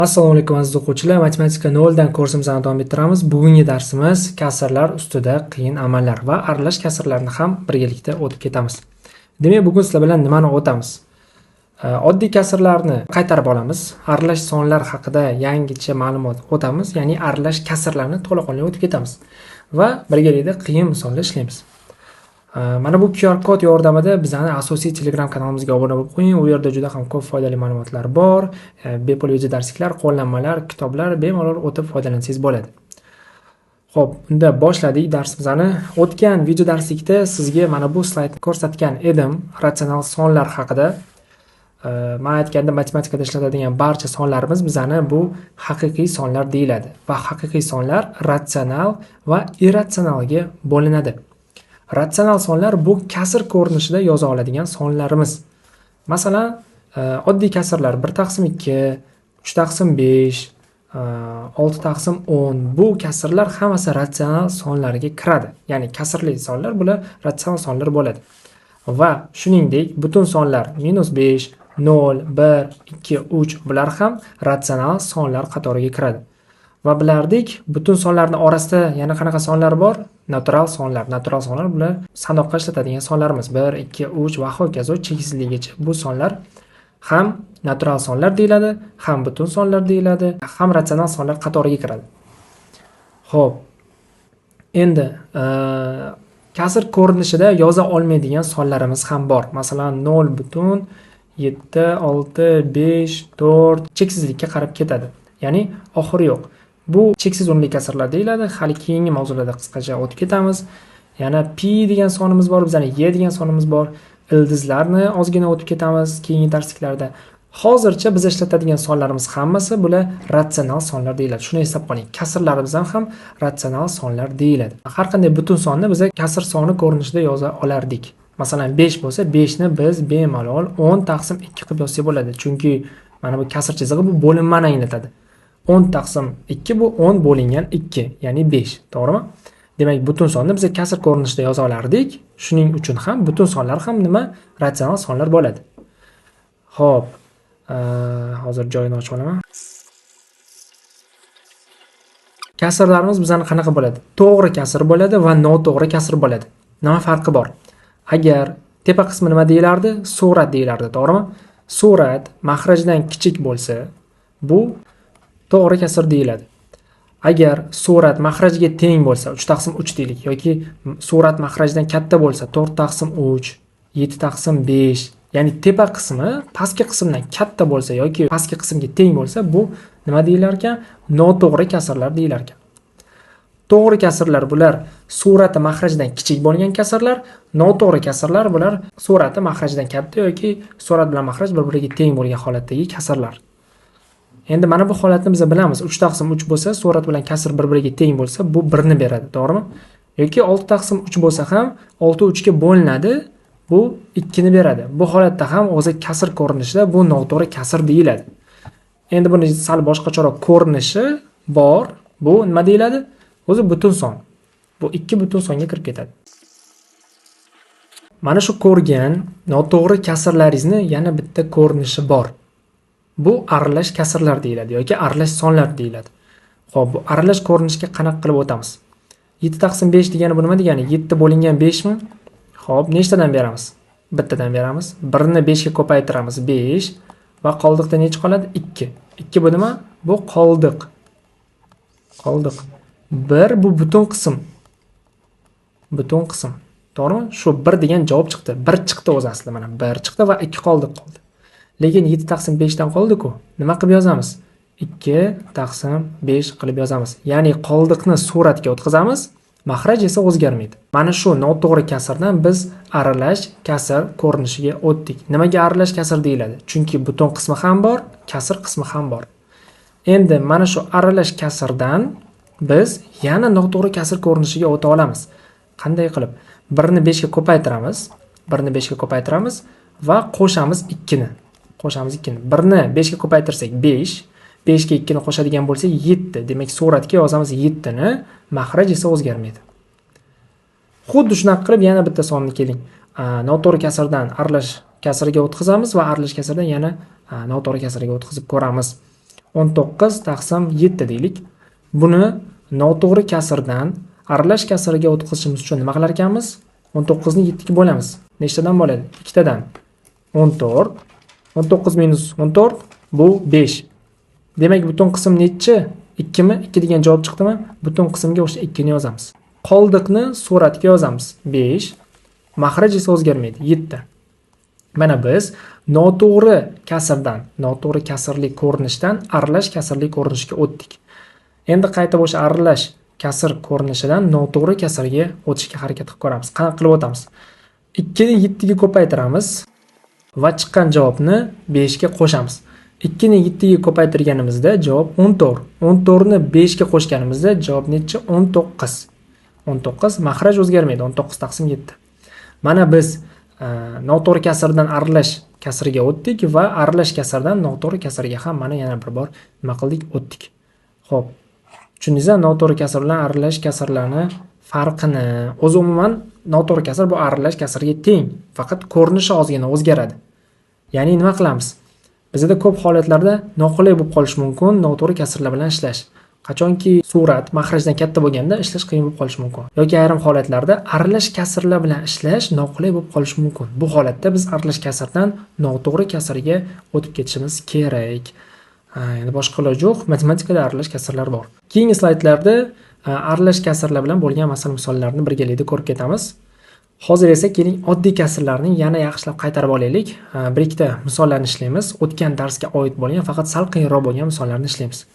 Assalomu alaykum aziz o'quvchilar, matematika 0 dan kursimizni davom ettiramiz. Bugungi darsimiz kasrlar ustida qiyin amallar va aralash kasrlarni ham birgalikda o'tib ketamiz. Demak, bugun sizlar bilan nimani o'tamiz? Oddiy kasrlarni qaytarib olamiz. Aralash sonlar haqida yangicha ma'lumot o'tamiz, ya'ni aralash kasrlarni to'laqonli o'tib ketamiz va birgalikda qiyin misollar ishlaymiz. Mana bu QR kod yordamida bizning asosiy Telegram kanalimizga obuna bo'lib qo'ying. U yerda juda ham ko'p foydali ma'lumotlar bor. Bepul video darsliklar, qo'llanmalar, kitoblar bemalol o'tib foydalansangiz bo'ladi. Xo'p, unda boshladik darsimizni. O'tgan video darslikda sizga mana bu slaydni ko'rsatgan edim, ratsional sonlar haqida. Men aytganda matematikada ishlatadigan barcha sonlarimiz bizani bu haqiqiy sonlar deyiladi va haqiqiy sonlar ratsional va irratsionalga bo'linadi. Ratsional sonlar bu kasr ko'rinishida yoza oladigan sonlarimiz. Masalan, oddiy kasrlar 1/2, 3/5, 6/10 bu kasrlar hammasi ratsional sonlarga kiradi. Ya'ni kasrli sonlar bular ratsional sonlar bo'ladi. Va shuningdek, butun sonlar -5, 0, 1, 2, 3 bular ham ratsional sonlar qatoriga kiradi. Va bilardik, butun sonlarning orasida yana qanaqa sonlar bor? Natural sonlar. Natural sonlar bular sanoqqa ishlatadigan sonlarimiz. 1, 2, 3 va hokazo cheksizligigacha. Bu sonlar ham natural sonlar deyiladi, ham butun sonlar deyiladi, ham ratsional sonlar qatoriga kiradi. Xo'p. Endi kasr ko'rinishida yoza olmaydigan sonlarimiz ham bor. Masalan, 0.7, 6, 5, 4 cheksizlikka qarab ketadi. Ya'ni oxiri yo'q. Bu cheksiz o'nli kasrlar deyiladi. Hali keyingi mavzularda qisqacha o'tib ketamiz. Yana pi degan sonimiz bor, bizning y degan sonimiz bor. Ildizlarni ozgina o'tib ketamiz keyingi darsliklarda. Hozircha biz ishlatadigan sonlarimiz hammasi bular ratsional sonlar deyiladi. Shuni eslab qoling. Kasrlarimiz ham ratsional sonlar deyiladi. Har qanday butun sonni biz kasr soni ko'rinishida yoza olardik. Masalan, 5 bo'lsa, 5 ni biz bemalol 10/2 qilib yozsak bo'ladi. Chunki mana bu kasr chizig'i bu bo'linmani anglatadi. 10/2 bu 10 bo'lingan 2, ya'ni 5, to'g'rimi? Demak, butun sonni biz kasr ko'rinishida yoza olardik. Shuning uchun ham butun sonlar ham nima? Ratsional sonlar bo'ladi. Xo'p, hozir joyini ochib olaman. Kasrlarimiz bizning qanaqa bo'ladi? To'g'ri kasr bo'ladi va noto'g'ri kasr bo'ladi. Nima farqi bor? Agar tepa qismi nima deyilardi? Surat deyilardi, to'g'rimi? Surat mahrajdan kichik bo'lsa, bu to'g'ri kasr deyiladi. Agar surat mahrajga teng bo'lsa, 3/3 deylik, yoki surat mahrajdan katta bo'lsa, 4/3, 7/5, ya'ni tepa qismi pastki qismdan katta bo'lsa yoki pastki qismga teng bo'lsa, bu nima deyilar ekan? Noto'g'ri kasrlar deyilar ekan. To'g'ri kasrlar bular surati mahrajdan kichik bo'lgan kasrlar, noto'g'ri kasrlar bular surati mahrajdan katta yoki surat bilan mahraj bir-biriga teng bo'lgan holatdagi kasrlar. Endi mana bu holatni biz bilamiz. 3/3 bo'lsa, surat bilan kasr bir-biriga teng bo'lsa, bu 1 ni beradi, to'g'rimi? Yoki 6/3 bo'lsa ham 6 3 ga bo'linadi, bu 2 ni beradi. Bu holatda ham o'zi kasr ko'rinishida bu noto'g'ri kasr deyiladi. Endi buni sal boshqacharoq ko'rinishi bor. Bu nima deyiladi? O'zi butun son. Bu 2 butun songa kirib ketadi. Mana shu ko'rgan noto'g'ri kasrlaringizni yana bitta ko'rinishi bor. Bu aralash kasrlar deyiladi yoki aralash sonlar deyiladi. Xo'p, bu aralash ko'rinishga qanaqa qilib o'tamiz? 7/5 degani bu nima degani? 7 bo'lingan 5 mi? Xo'p, nechtadan beramiz? Bittadan beramiz. 1 ni 5 ga ko'paytiramiz, 5 va qoldiqda necha qoladi? 2. 2 bu nima? Bu qoldiq. Qoldiq. 1 bu butun qism. Butun qism. To'g'rimi? Shu 1 degan javob chiqdi. 1 chiqdi o'zi aslida mana 1 chiqdi va 2 qoldiq qoldi. Lekin 7/5 dan qoldi-ku. Nima qilib yozamiz? 2/5 qilib yozamiz. Ya'ni qoldiqni suratga o'tkazamiz, mahraj esa o'zgarmaydi. Mana shu noto'g'ri kasrdan biz aralash kasr ko'rinishiga o'tdik. Nimaga aralash kasr deyiladi? Chunki butun qismi ham bor, kasr qismi ham bor. Endi mana shu aralash kasrdan biz yana noto'g'ri kasr ko'rinishiga o'ta olamiz. Qanday qilib? 1 ni 5 ga ko'paytiramiz, 1 ni 5 ga ko'paytiramiz va qo'shamiz 2 ni. Qo'shamiz 2 ni. 1 ni 5 ga ko'paytirsak 5, 5 ga 2 ni qo'shadigan bo'lsak 7. Demak, suratga yozamiz 7 ni, mahraj esa o'zgarmaydi. Xuddi shunaqa qilib yana bitta sonni keling. Noto'g'ri kasrdan aralash kasrga o'tkazamiz va aralash kasrdan yana noto'g'ri kasrga o'tkazib ko'ramiz. 19 taqsim 7 deylik. Buni noto'g'ri kasrdan aralash kasrga o'tkazishimiz uchun nima qilar ekanmiz? 19 ni 7 ga bo'lamiz. Nechtadan bo'ladi? 2 tadan. 14. 19 minus 14 bu 5. Demak, butun qism nechi? 2 mi? 2 degan javob chiqdimi? Butun qismga o'sha 2 ni yozamiz. Qoldiqni suratga yozamiz. 5. Maxraj esa o'zgarmaydi. 7. Mana biz noto'g'ri kasrdan, noto'g'ri kasrli ko'rinishdan aralash kasrli ko'rinishga o'tdik. Endi qayta o'sha aralash kasr ko'rinishidan noto'g'ri kasrga o'tishga harakat qilib ko'ramiz. Qanaqa qilib o'tamiz? 2 ni 7 ga ko'paytiramiz va chiqqan javobni 5 ga qo'shamiz. 2 ni 7 ga ko'paytirganimizda javob 14. 14 ni 5 ga qo'shganimizda javob necha? 19. 19 maxraj o'zgarmaydi. 19 taqsim 7. Mana biz noto'g'ri kasrdan aralash kasrga o'tdik va aralash kasrdan noto'g'ri kasrga ham mana yana bir bor nima qildik? O'tdik. Xo'p. Tushundingizmi? Noto'g'ri kasr bilan aralash kasrlarni farqini. O'zi umuman noto'g'ri kasr bu aralash kasrga teng, faqat ko'rinishi ozgina o'zgaradi. Ya'ni nima qilamiz? Bizda ko'p holatlarda noqulay bo'lib qolishi mumkin noto'g'ri kasrlar bilan ishlash. Qachonki surat maxrajdan katta bo'lganda ishlash qiyin bo'lib qolishi mumkin. Yoki ayrim holatlarda aralash kasrlar bilan ishlash noqulay bo'lib qolishi mumkin. Bu holatda biz aralash kasrdan noto'g'ri kasrga o'tib ketishimiz kerak. Endi boshqa iloj yo'q. Matematikada aralash kasrlar bor. Keyingi slaydlarda aralash kasrlar bilan bo'lgan masala misollarni birgalikda ko'rib ketamiz. Hozir esa keling oddiy kasrlarni yana yaxshilab qaytarib olaylik. Bir ikkita misollarni ishlaymiz. O'tgan darsga oid bo'lgan, faqat sal qiyinroq bo'lgan misollarni ishlaymiz.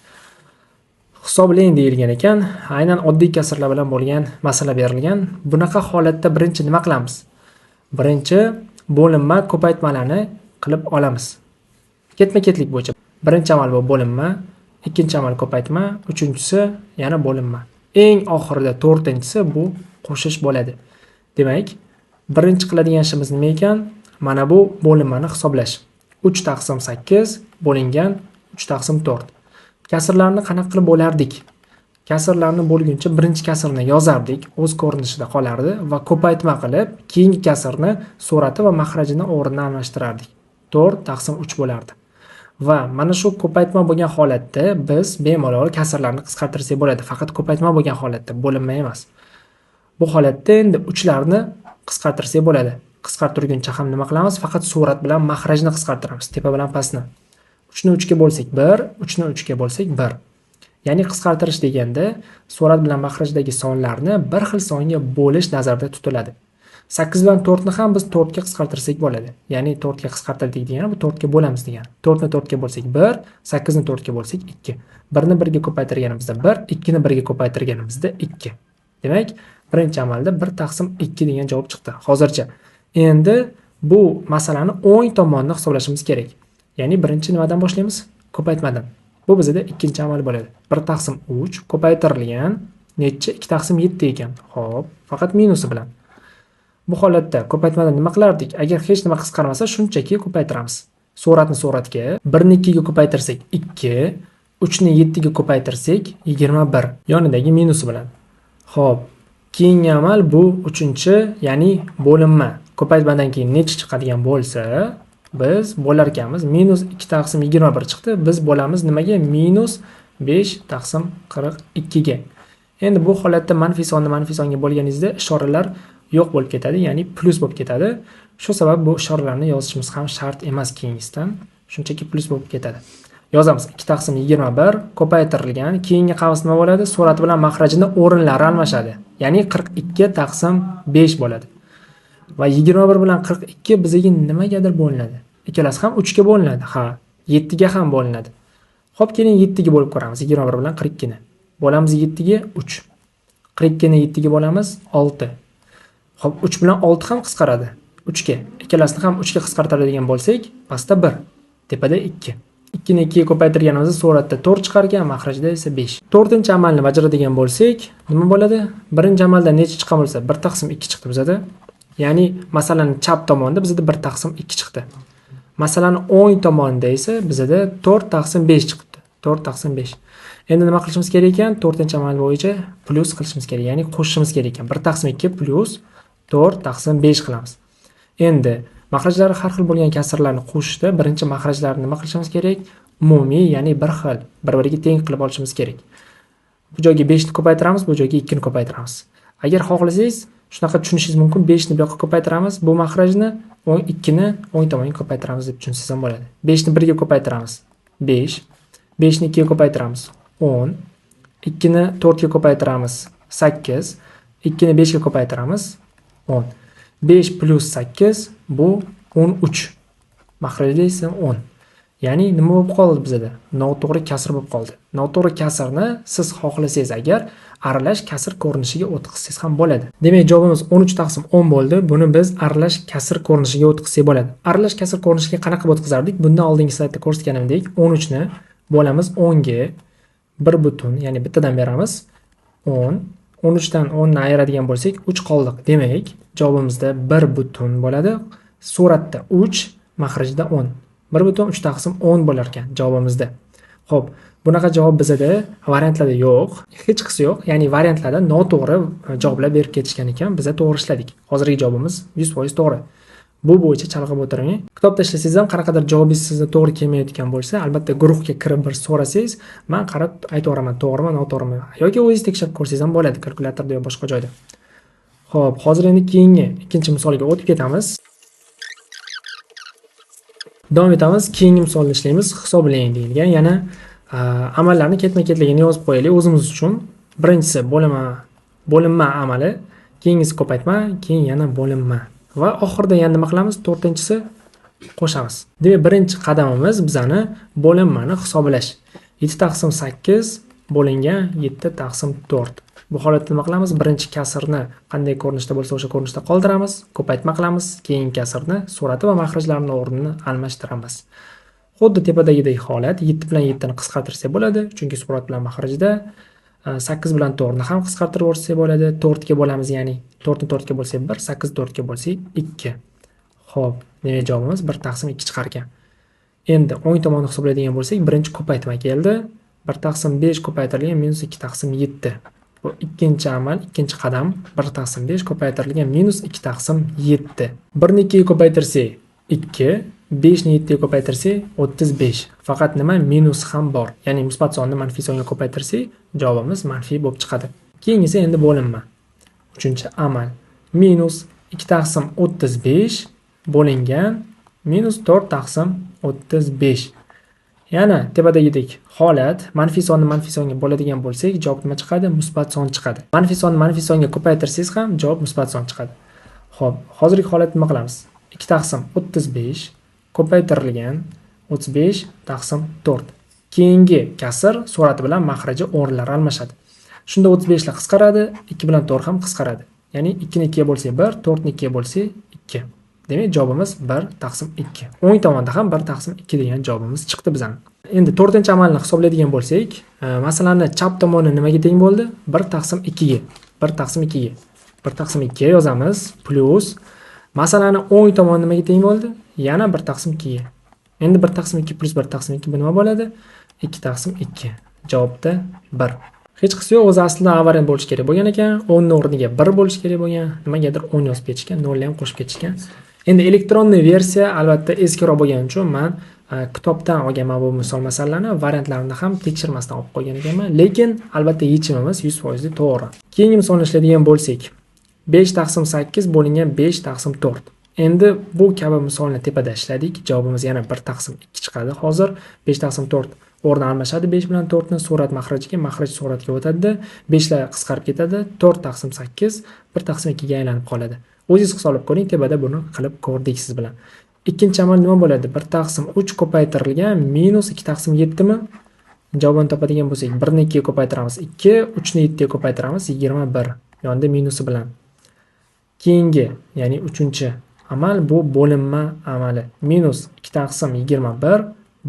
Hisoblang deyilgan ekan, aynan oddiy kasrlar bilan bo'lgan masala berilgan. Bunaqa holatda birinchi nima qilamiz? Birinchi bo'linma ko'paytmalarni qilib olamiz. Ketma-ketlik bo'yicha. Birinchi amal bu bo'linma, ikkinchi amal ko'paytma, uchinchisi yana bo'linma. Eng oxirida to'rtinchisi bu qo'shish bo'ladi. Demak, birinchi qiladigan ishimiz nima ekan? Mana bu bo'linmani hisoblash. 3 taqsim 8 bo'lingan 3 taqsim 4. Kasrlarni qanaqa qilib bo'lardik? Kasrlarni bo'lguncha birinchi kasrni yozardik, o'z ko'rinishida qolardi va ko'paytma qilib, keyingi kasrni surati va maxrajini o'rnidan almashtirardik. 4 taqsim 3 bo'lardi. Va mana shu ko'paytma bo'lgan holatda biz bemalol kasrlarni qisqartirsak bo'ladi. Faqat ko'paytma bo'lgan holatda, bo'linma emas. Bu holatda endi uchlarni qisqartirsak bo'ladi. Qisqartirguncha ham nima qilamiz? Faqat surat bilan maxrajni qisqartiramiz, tepa bilan pastni. 3 ni 3 ga bo'lsak 1, 3 ni 3 ga bo'lsak 1. Ya'ni qisqartirish deganda surat bilan maxrajdagi sonlarni bir xil songa bo'lish nazarda tutiladi. 8 bilan 4 ni ham biz 4 ga qisqartirsak bo'ladi. Ya'ni 4 ga qisqartirdik degani bu 4 ga bo'lamiz degani. 4 ni 4 ga bo'lsak 1, 8 ni 4 ga bo'lsak 2. 1 ni 1 ga ko'paytirganimizda 1, 2 ni 1 ga ko'paytirganimizda 2. Demak, birinchi amalda 1 taqsim 2 degan javob chiqdi. Hozircha. Endi bu masalani o'ng tomonni hisoblashimiz kerak. Ya'ni birinchi nimadan boshlaymiz? Ko'paytmadan. Bu bizda ikkinchi amal bo'ladi. 1 taqsim 3 ko'paytirilgan necha? 2 taqsim 7 ekan. Xo'p, faqat minusi bilan. Bu holatda ko'paytmadan nima qilardik? Agar hech nima qisqarmasa, shunchaki ko'paytiramiz. Suratni suratga 1 ni 2 ga ko'paytirsak 2, 3 ni 7 ga ko'paytirsak 21 yonidagi minusi bilan. Xo'p, keyingi amal bu uchinchi, ya'ni bo'linma. Ko'paytmadan keyin necha chiqadigan bo'lsa, biz bo'lar ekanmiz. Minus 2 taqsim 21 chiqdi. Biz bo'lamiz nimaga? Minus 5 taqsim 42 ga. Endi bu holatda manfiy songa bo'lganingizda ishoralar yo'q bo'lib ketadi, ya'ni plus bo'lib ketadi. Shu sabab bu ishoralarni yozishimiz ham shart emas keyingisidan. Shunchaki plus bo'lib ketadi. Yozamiz 2 taqsim 21 ko'paytirilgan. Keyingi qavs nima bo'ladi? Surat bilan maxrajini o'rinlari almashadi. Ya'ni 42 taqsim 5 bo'ladi. Va 21 bilan 42 bizga nimagadir bo'linadi? Ikkalasi ham 3 ga bo'linadi. Ha, 7 ga ham bo'linadi. Xo'p, keling 7 ga bo'lib ko'ramiz. 21 bilan 42 ni. Bo'lamiz 7 ga 3. 42 ni 7 ga bo'lamiz 6. Xo'p, 3 bilan 6 ham qisqaradi. 3 ga. Ikkalasini ham 3 ga qisqartiradigan bo'lsak, pastda 1, tepada 2. 2 ni 2 ga ko'paytirganimizda suratda 4 chiqar ekan, maxrajda esa 5. 4-chi amalni bajaradigan bo'lsak, nima bo'ladi? Birinchi amalda necha chiqqan bo'lsa, 1 taqsim 2 chiqdi bizda. Ya'ni masalaning chap tomonida bizda 1 taqsim 2 chiqdi. Masalaning o'ng tomonida esa bizda 4 taqsim 5 chiqdi. 4 taqsim 5. Endi nima qilishimiz kerak ekan? 4-amal bo'yicha plus qilishimiz kerak, ya'ni qo'shishimiz kerak ekan. 1 taqsim 2 plus 4 taqsim 5 qilamiz. Endi Maxrajlari har xil bo'lgan kasrlarni qo'shishda birinchi maxrajlarni nima qilishimiz kerak? Umumiy, ya'ni bir xil, bir-biriga teng qilib olishimiz kerak. Bu joyga 5 ni ko'paytiramiz, bu joyga 2 ni ko'paytiramiz. Agar xohlasangiz, shunaqa tushunishingiz mumkin. 5 ni bu yoqqa ko'paytiramiz, bu maxrajni 2 ni o'ng tomonga ko'paytiramiz deb tushunsangiz ham bo'ladi. 5 ni 1 ga ko'paytiramiz. 5. 5 ni 2 ga ko'paytiramiz. 10. 2 ni 4 ga ko'paytiramiz. 8. 2 ni 5 ga ko'paytiramiz. 10. 5 plus 8 bu 13. Maxrajda esa 10. Ya'ni nima bo'lib qoldi bizda? Noto'g'ri kasr bo'lib qoldi. Noto'g'ri kasrni siz xohlasangiz agar aralash kasr ko'rinishiga o'tkazsangiz ham bo'ladi. Demak, javobimiz 13/10 bo'ldi. Buni biz aralash kasr ko'rinishiga o'tkazsak bo'ladi. Aralash kasr ko'rinishiga qanaqa qilib o'tkazardik? Bundan oldingi slaydda ko'rsatganimdek, 13 ni bo'lamiz 10 ga 1 butun, ya'ni bittadan beramiz. 10. 13 dan 10 ni ayiradigan bo'lsak, 3 qoldiq. Demak, javobimizda 1 butun bo'ladi. Suratda 3, maxrajda 10. 1 butun 3/10 bo'lar ekan javobimizda. Xo'p, bunaqa javob bizda variantlarda yo'q. Hech qisi yo'q. Ya'ni variantlarda noto'g'ri javoblar berib ketishgan ekan, biz to'g'ri ishladik. Hozirgi javobimiz 100% to'g'ri. Bu bo'yicha chalg'ib o'tiring. Kitobda ishlasangiz ham qanaqadir javobingiz sizga to'g'ri kelmayotgan bo'lsa, albatta guruhga kirib bir so'rasangiz, men qarab aytib o'raman, to'g'rimi, noto'g'rimi. Yoki o'zingiz tekshirib ko'rsangiz ham bo'ladi, kalkulyatorda yoki boshqa joyda. Xo'p, hozir endi keyingi ikkinchi misolga o'tib ketamiz. Davom etamiz. Keyingi misolni ishlaymiz. Hisoblang deyilgan. Yana amallarni ketma-ketligini yozib qo'yaylik o'zimiz uchun. Birinchisi bo'linma amali, keyingisi ko'paytma, keyin yana bo'linma. Va oxirida yana nima qilamiz? To'rtinchisi qo'shamiz. Demak, birinchi qadamimiz bizani bo'linmani hisoblash. 7/8 bo'lingan 7/4. Bu holatda nima qilamiz? Birinchi kasrni qanday ko'rinishda bo'lsa o'sha ko'rinishda qoldiramiz, ko'paytma qilamiz, keyingi kasrni surati va maxrajlarini o'rnini almashtiramiz. Xuddi tepadagidek holat 7 bilan 7 ni qisqartirsak bo'ladi, chunki surat bilan maxrajda 8 bilan 4 ni ham qisqartirib o'rsak bo'ladi. 4 ga bo'lamiz, ya'ni 4 ni 4 ga bo'lsak 1, 8 4 ga bo'lsak 2. Xo'p, demak javobimiz 1/2 chiqar ekan. Endi o'ng tomonni hisoblaydigan bo'lsak, birinchi ko'paytma keldi. 1/5 ko'paytirilgan -2/7. Bu ikkinchi amal, ikkinchi qadam 1/5 ko'paytirilgan -2/7. 1 ni 2 ga ko'paytirsak 2, 5 ni 7 ga ko'paytirsak 35. Faqat nima? Minus ham bor. Ya'ni musbat sonni manfiy songa ko'paytirsak, javobimiz manfiy bo'lib chiqadi. Keyingisi endi bo'linma. Uchinchi amal -2/35 bo'lingan -4/35. Yana tepadagiday holat, manfiy sonni manfiy songa bo'ladigan bo'lsak, javob nima chiqadi? Musbat son chiqadi. Manfiy sonni manfiy songa ko'paytirsangiz ham javob musbat son chiqadi. Xo'p, hozirgi holatda nima qilamiz? 2/35 ko'paytirilgan 35/4. Keyingi kasr surati bilan maxraji o'rnlari almashadi. Shunda 35 lar qisqaradi, 2 bilan 4 ham qisqaradi. Ya'ni 2 ni 2 ga bo'lsak 1, 4 ni 2 ga bo'lsak 2. Demak, javobimiz 1/2. O'ng tomonda ham 1/2 degan javobimiz chiqdi bizdan. Endi 4-chi amalni hisoblaydigan bo'lsak, masalani chap tomoni nimaga teng bo'ldi? 1/2 ga. 1/2 ga. 1/2 ga yozamiz plus masalani o'ng tomoni nimaga teng bo'ldi? Yana 1/2 ga. Endi 1/2 plus 1/2 bu nima bo'ladi? 2/2. Javobda 1. Hech qisi yo'q, o'zi aslida variant bo'lishi kerak bo'lgan ekan. 10 ni o'rniga 1 bo'lishi kerak bo'lgan. Nimagadir 10 yozib ketishgan, 0 ham qo'shib ketishgan. Endi elektronniy versiya albatta eskiroq bo'lgani uchun men kitobdan olganman bu misol masalalarni, variantlarini ham tekshirmasdan olib qo'ygan ekanman, lekin albatta yechimimiz 100% to'g'ri. Keyingi misolni ishlaydigan bo'lsak, 5/8 bo'lingan 5/4. Endi bu kabi misolni tepada ishladik. Javobimiz yana 1/2 chiqadi. Hozir 5/4 o'rni almashadi 5 bilan 4 ni surat maxrajiga, maxraj suratga o'tadi. 5 lar qisqarib ketadi. 4/8 1/2 ga aylanib qoladi. O'zingiz hisoblab ko'ring, tepada buni qilib ko'rdik siz bilan. Ikkinchi amal nima bo'ladi? 1/3 ko'paytirilgan -2/7 mi? Javobini topadigan bo'lsak, 1 ni 2 ga ko'paytiramiz 2, 3 ni 7 ga ko'paytiramiz 21. Yonda minusi bilan. Keyingi, ya'ni 3-chi amal bu bo'linma amali. -2/21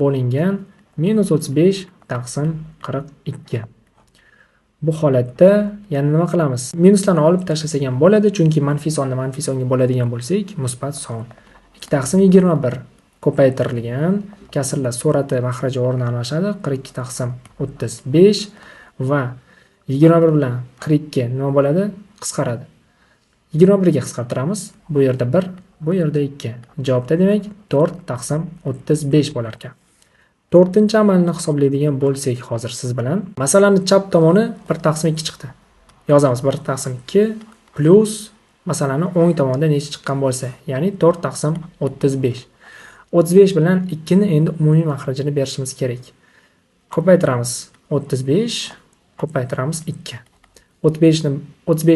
bo'lingan -35/42. Bu holatda yana nima qilamiz? Minuslarni olib tashlasak ham bo'ladi, chunki manfiy sonni manfiy songa bo'ladigan bo'lsak, musbat son. 2/21 ko'paytirilgan kasrlar surati maxraji o'rni almashadi 42/35 va 21 bilan 42 nima bo'ladi? Qisqaradi. 21 ga qisqartiramiz. Bu yerda 1 Bu yerda 2. Javobda demak 4 taqsim 35 bo'lar ekan. 4-chi amalni hisoblaydigan bo'lsak hozir siz bilan, masalani chap tomoni 1 taqsim 2 chiqdi. Yozamiz 1 taqsim 2 plus masalani o'ng tomonda necha chiqqan bo'lsa, ya'ni 4 taqsim 35. 35 bilan 2 ni endi umumiy mahrajini berishimiz kerak. Ko'paytiramiz 35, ko'paytiramiz 2. 35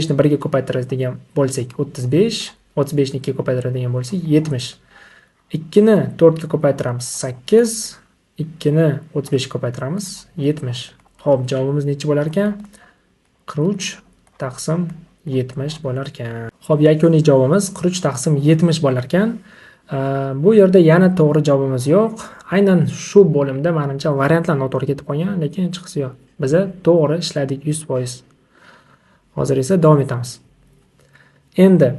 ni 1 ga ko'paytiradigan bo'lsak 35, 35 ni 2 ga ko'paytiradigan bo'lsak 70. 2 ni 4 ga ko'paytiramiz 8, 2 ni 35 ga ko'paytiramiz 70. Xo'p, javobimiz necha bo'lar ekan? 43 taqsim 70 bo'lar ekan. Xo'p, yakuniy javobimiz 43 taqsim 70 bo'lar ekan. Bu yerda yana to'g'ri javobimiz yo'q. Aynan shu bo'limda menimcha variantlar noto'g'ri ketib qolgan, lekin hech qisi yo'q. Biz to'g'ri ishladik 100%. Hozir esa davom etamiz. Endi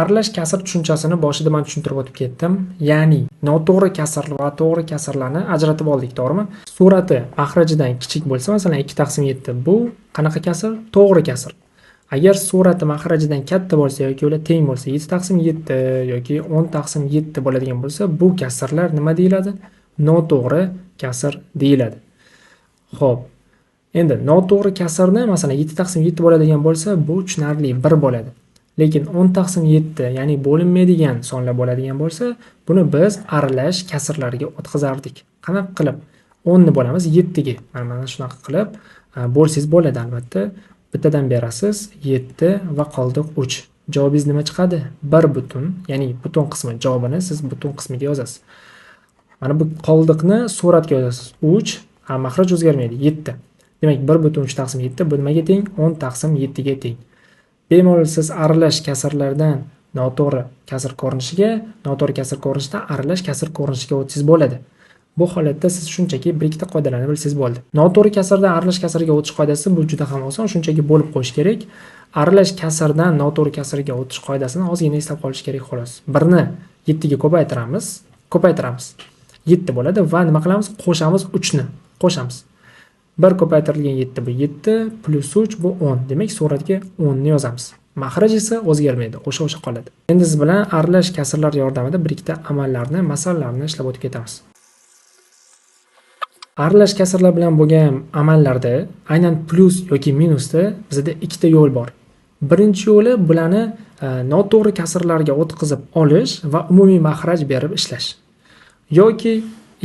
aralash kasr tushunchasini boshida men tushuntirib o'tib ketdim. Ya'ni noto'g'ri kasr va to'g'ri kasrlarni ajratib oldik, to'g'rimi? Surati mahrajidan kichik bo'lsa, masalan 2 taqsim 7 bu qanaqa kasr? To'g'ri kasr. Agar surati mahrajidan katta bo'lsa yoki ular teng bo'lsa, 7 taqsim 7 yoki 10 taqsim 7 bo'ladigan bo'lsa, bu kasrlar nima deyiladi? Noto'g'ri kasr deyiladi. Xo'p. Endi noto'g'ri kasrni masalan 7 taqsim 7 bo'ladigan bo'lsa, bu tushunarli 1 bo'ladi. Lekin 10 taqsim 7, ya'ni bo'linmaydigan sonlar bo'ladigan bo'lsa, buni biz aralash kasrlarga o'tkazardik. Qanaqa qilib? 10 ni bo'lamiz 7 ga. Mana shunaqa qilib bo'lsangiz bo'ladi albatta. Bittadan berasiz 7 va qoldiq 3. Javobingiz nima chiqadi? 1 butun, ya'ni butun qismi javobini siz butun qismiga yozasiz. Mana bu qoldiqni suratga yozasiz. 3, mahraj o'zgarmaydi 7. Demak 1 butun 3 taqsim 7 bu nimaga teng? 10 taqsim 7 ga teng. Bemalol siz aralash kasrlardan noto'g'ri kasr ko'rinishiga, noto'g'ri kasr ko'rinishdan aralash kasr ko'rinishiga o'tsangiz bo'ladi. Bu holatda siz shunchaki bir ikkita qoidalarni bilsangiz bo'ldi. Noto'g'ri kasrdan aralash kasrga o'tish qoidasi bu juda ham oson, shunchaki bo'lib qo'yish kerak. Aralash kasrdan noto'g'ri kasrga o'tish qoidasini ozgina eslab qolish kerak xolos. 1 ni 7 ga ko'paytiramiz. 7 bo'ladi va nima qilamiz? Qo'shamiz 3 ni. Qo'shamiz. 1 ko'paytirilgan 7 bu 7 plus 3 bu 10. Demak, suratga 10 ni yozamiz. Mahraj esa o'zgarmaydi, o'sha qoladi. Endi siz bilan aralash kasrlar yordamida bir ikkita amallarni, masalalarni ishlab o'tib ketamiz. Aralash kasrlar bilan bo'lgan amallarda aynan plus yoki minusda bizda ikkita yo'l bor. Birinchi yo'li bularni noto'g'ri kasrlarga o'tkazib olish va umumiy mahraj berib ishlash. Yoki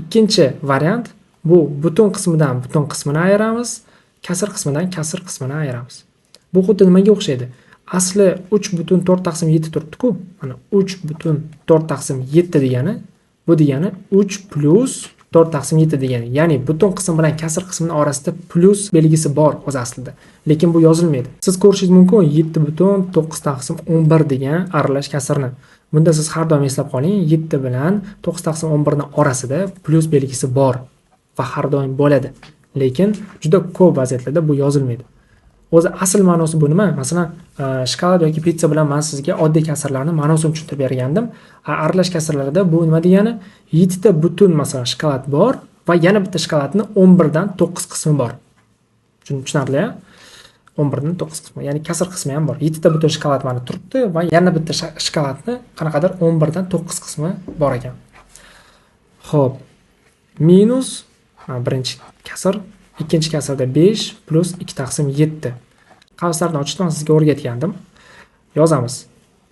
ikkinchi variant bu butun qismidan butun qismini ayiramiz, kasr qismidan kasr qismini ayiramiz. Bu xuddi nimaga o'xshaydi? Asli 3 butun 4 taqsim 7 turibdi-ku. Mana 3 butun 4 taqsim 7 degani, bu degani 3 plus 4 taqsim 7 degani. Ya'ni butun qism bilan kasr qismining orasida plus belgisi bor o'z aslida. Lekin bu yozilmaydi. Siz ko'rishingiz mumkin 7 butun 9 taqsim 11 degan aralash kasrni. Bunda siz har doim eslab qoling, 7 bilan 9 taqsim 11 ning orasida plus belgisi bor va har doim bo'ladi. Lekin juda ko'p vaziyatlarda bu yozilmaydi. O'zi asl ma'nosi bu nima? Masalan, shokolad yoki pitsa bilan men sizga oddiy kasrlarning ma'nosini tushuntirib bergandim. Aralash kasrlarda bu nima degani? 7 ta butun masalan shokolad bor va yana bitta shokoladning 11 dan 9 qismi bor. Tushunarli-a? 11 dan 9 qismi, ya'ni kasr qismi ham bor. 7 ta butun shokolad mana turibdi va yana bitta shokoladning qanaqadir 11 dan 9 qismi bor ekan. Xo'p, minus birinchi kasr, ikkinchi kasrda 5 plus 2 taqsim 7. Qavslarni ochishni sizga o'rgatgandim. Yozamiz.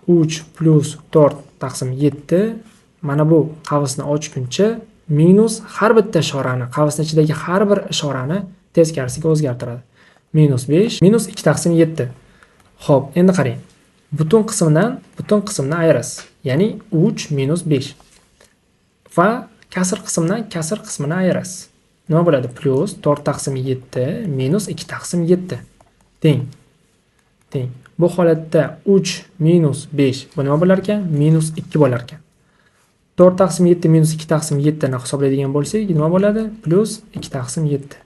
3 plus 4 taqsim 7. Mana bu qavsni ochguncha minus har bitta ishorani, qavsning ichidagi har bir ishorani teskarisiga o'zgartiradi. Minus 5, minus 2 taqsim 7. Xo'p, endi qarang. Butun qismni ayirasiz. Ya'ni 3 minus 5. Va kasr qismdan kasr qismini ayirasiz. Nima bo'ladi? Plus 4 taqsim 7 minus 2 taqsim 7. Teng. Bu holatda 3 minus 5 bu nima bo'lar ekan? Minus 2 bo'lar ekan. 4 taqsim 7 minus 2 taqsim 7 ni hisoblaydigan bo'lsak, nima bo'ladi? Plus 2 taqsim 7.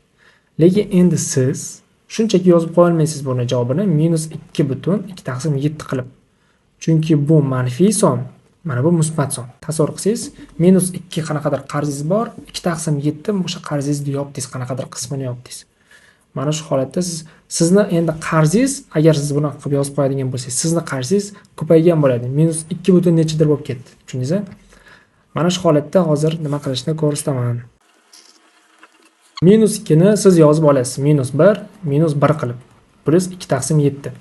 Lekin endi siz shunchaki yozib qo'ya olmaysiz buni javobini minus 2 butun 2 taqsim 7 qilib. Chunki bu manfiy son, mana bu musbat son. Tasavvur qilsangiz, minus 2 qanaqadir qarzingiz bor, 2 taqsim 7 o'sha qarzingizni yopdingiz, qanaqadir qismini yopdingiz. Mana shu holatda sizni endi qarzingiz, agar siz buni qilib yozib qo'yadigan bo'lsangiz, sizni qarzingiz ko'paygan bo'ladi. Minus 2 butun nechadir bo'lib ketdi. Tushundingizmi? Mana shu holatda hozir nima qilishni ko'rsataman. Minus 2 ni siz yozib olasiz. Minus 1 minus 1 qilib. Plus 2 taqsim 7.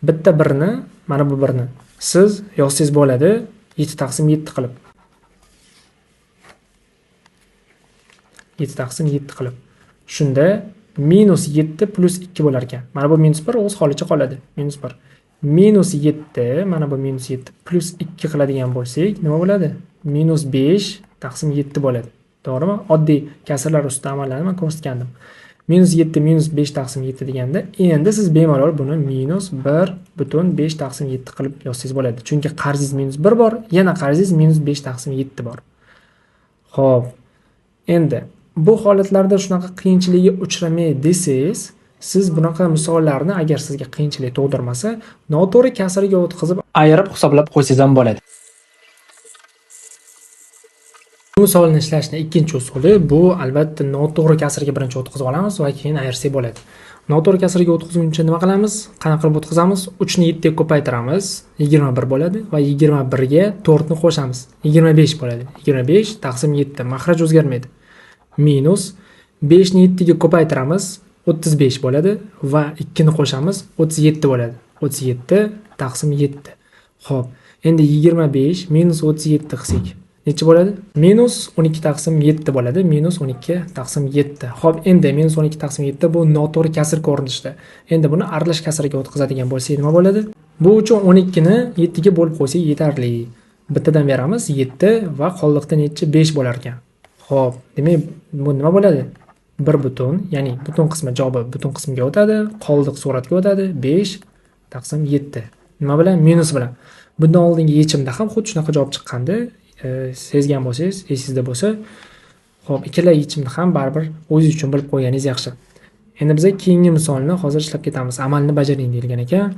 Bitta 1 ni, mana bu 1 ni siz yozsangiz bo'ladi 7 taqsim 7 qilib. 7 taqsim 7 qilib. Shunda minus 7 plus 2 bo'lar ekan. Mana bu minus 1 o'z holicha qoladi. Minus 1. Minus 7, mana bu minus 7 plus 2 qiladigan bo'lsak, nima bo'ladi? Minus 5 taqsim 7 bo'ladi. To'g'rimi? Oddiy kasrlar ustida amallarni men ko'rsatgandim. Minus 7 minus 5 taqsim 7 deganda, endi siz bemalol buni minus 1,5 taqsim 7 qilib yozsangiz bo'ladi. Chunki qarzingiz minus 1 bor, yana qarzingiz minus 5 taqsim 7 bor. Xo'p. Endi bu holatlarda shunaqa qiyinchilikka uchramay desangiz, siz bunaqa misollarni agar sizga qiyinchilik tug'dirmasa, noto'g'ri kasrga o'tkazib ayirib hisoblab qo'ysangiz ham bo'ladi. Bu misolni ishlashning ikkinchi usuli bu albatta noto'g'ri kasrga birinchi o'tkazib olamiz va keyin ayirsak bo'ladi. Noto'g'ri kasrga o'tkazguncha nima qilamiz? Qanaqa qilib o'tkazamiz? 3 ni 7 ga ko'paytiramiz, 21 bo'ladi va 21 ga 4 ni qo'shamiz. 25 bo'ladi. 25 taqsim 7. Maxraj o'zgarmaydi. Minus 5 ni 7 ga ko'paytiramiz, 35 bo'ladi va 2 ni qo'shamiz, 37 bo'ladi. 37 taqsim 7. Xo'p, endi 25 minus 37 qilsak necha bo'ladi? Minus 12 taqsim 7 bo'ladi. Minus 12 taqsim 7. Xo'p, endi minus 12 taqsim 7 bu noto'g'ri kasr ko'rinishda. Endi buni aralash kasrga o'tkazadigan bo'lsak nima bo'ladi? Bu uchun 12 ni 7 ga bo'lib qo'ysak yetarli. Bittadan beramiz 7 va qoldiqda necha? 5 bo'lar ekan. Xo'p, demak bu nima bo'ladi? 1 butun, ya'ni butun qismi javobi butun qismga o'tadi, qoldiq suratga o'tadi. 5 taqsim 7. Nima bilan? Minus bilan. Bundan oldingi yechimda ham xuddi shunaqa javob chiqqandi. Sezgan bo'lsangiz, esingizda bo'lsa, xo'p, ikkala yechimni ham baribir o'zingiz uchun bilib qo'yganingiz yaxshi. Endi biz keyingi misolni hozir ishlab ketamiz. Amalni bajaring deyilgan ekan.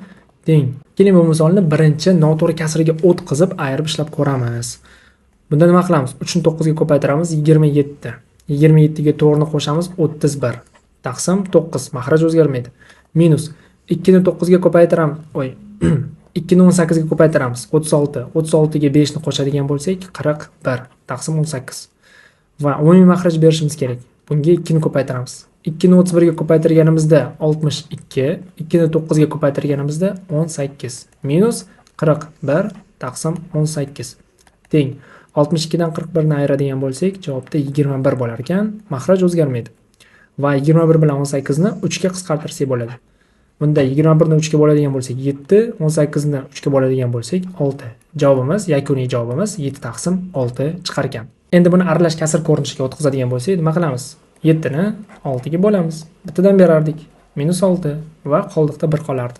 Teng. Keling bu misolni birinchi noto'g'ri kasrga o'tkazib ayirib ishlab ko'ramiz. Bunda nima qilamiz? 3 ni 9 ga ko'paytiramiz, 27. 27 ga 4 ni qo'shamiz, 31. Taqsim 9. Maxraj o'zgarmaydi. Minus 2 ni 9 ga ko'paytiramiz. 2 ni 18 ga ko'paytiramiz, 36. 36 ga 5 ni qo'shadigan bo'lsak, 41 taqsim 18. Va umumiy maxraj berishimiz kerak. Bunga 2 ni ko'paytiramiz. 2 ni 31 ga ko'paytirganimizda 62, 2 ni 9 ga ko'paytirganimizda 18 minus 41 taqsim 18 teng 62 dan 41 ni ayiradigan bo'lsak, javobda 21 bo'lar ekan. Maxraj o'zgarmaydi. Va 21 bilan 18 ni 3 ga qisqartirsak bo'ladi. Bunda 21 ni 3 ga bo'ladigan bo'lsak 7, 18 ni 3 ga bo'ladigan bo'lsak 6. Javobimiz, yakuniy javobimiz 7 taqsim 6 chiqar ekan. Endi buni aralash kasr ko'rinishiga o'tkazadigan bo'lsak, nima qilamiz? 7 ni 6 ga bo'lamiz. Bittadan berardik. Minus 6 va qoldiqda 1 qolardi.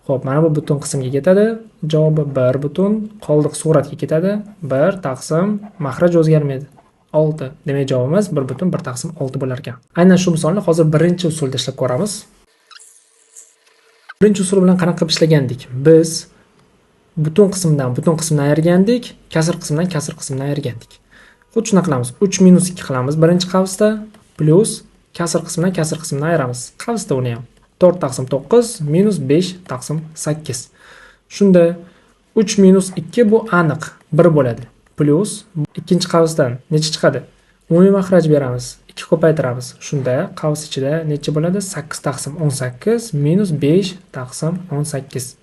Xo'p, mana bu butun qismga ketadi. Javobi 1 butun, qoldiq suratga ketadi. 1 taqsim maxraj o'zgarmaydi. 6. Demak javobimiz 1 butun 1 taqsim 6 bo'lar ekan. Aynan shu misolni hozir birinchi usulda ishlab ko'ramiz. Birinchi usul bilan qanaqa qilib ishlagandik? Biz butun qismdan ayirgandik, kasr qismdan ayirgandik. Xuddi shuni qilamiz. 3 minus 2 qilamiz birinchi qavsda, plus kasr qismdan ayiramiz. Qavsda uni ham 4 taqsim 9 minus 5 taqsim 8. Shunda 3 minus 2 bu aniq 1 bo'ladi. Plus ikkinchi qavsdan necha chiqadi? Umumiy maxraj beramiz. 2 ko'paytiramiz. Shunda qavs ichida necha bo'ladi? 8 taqsim 18 minus 5 taqsim 18.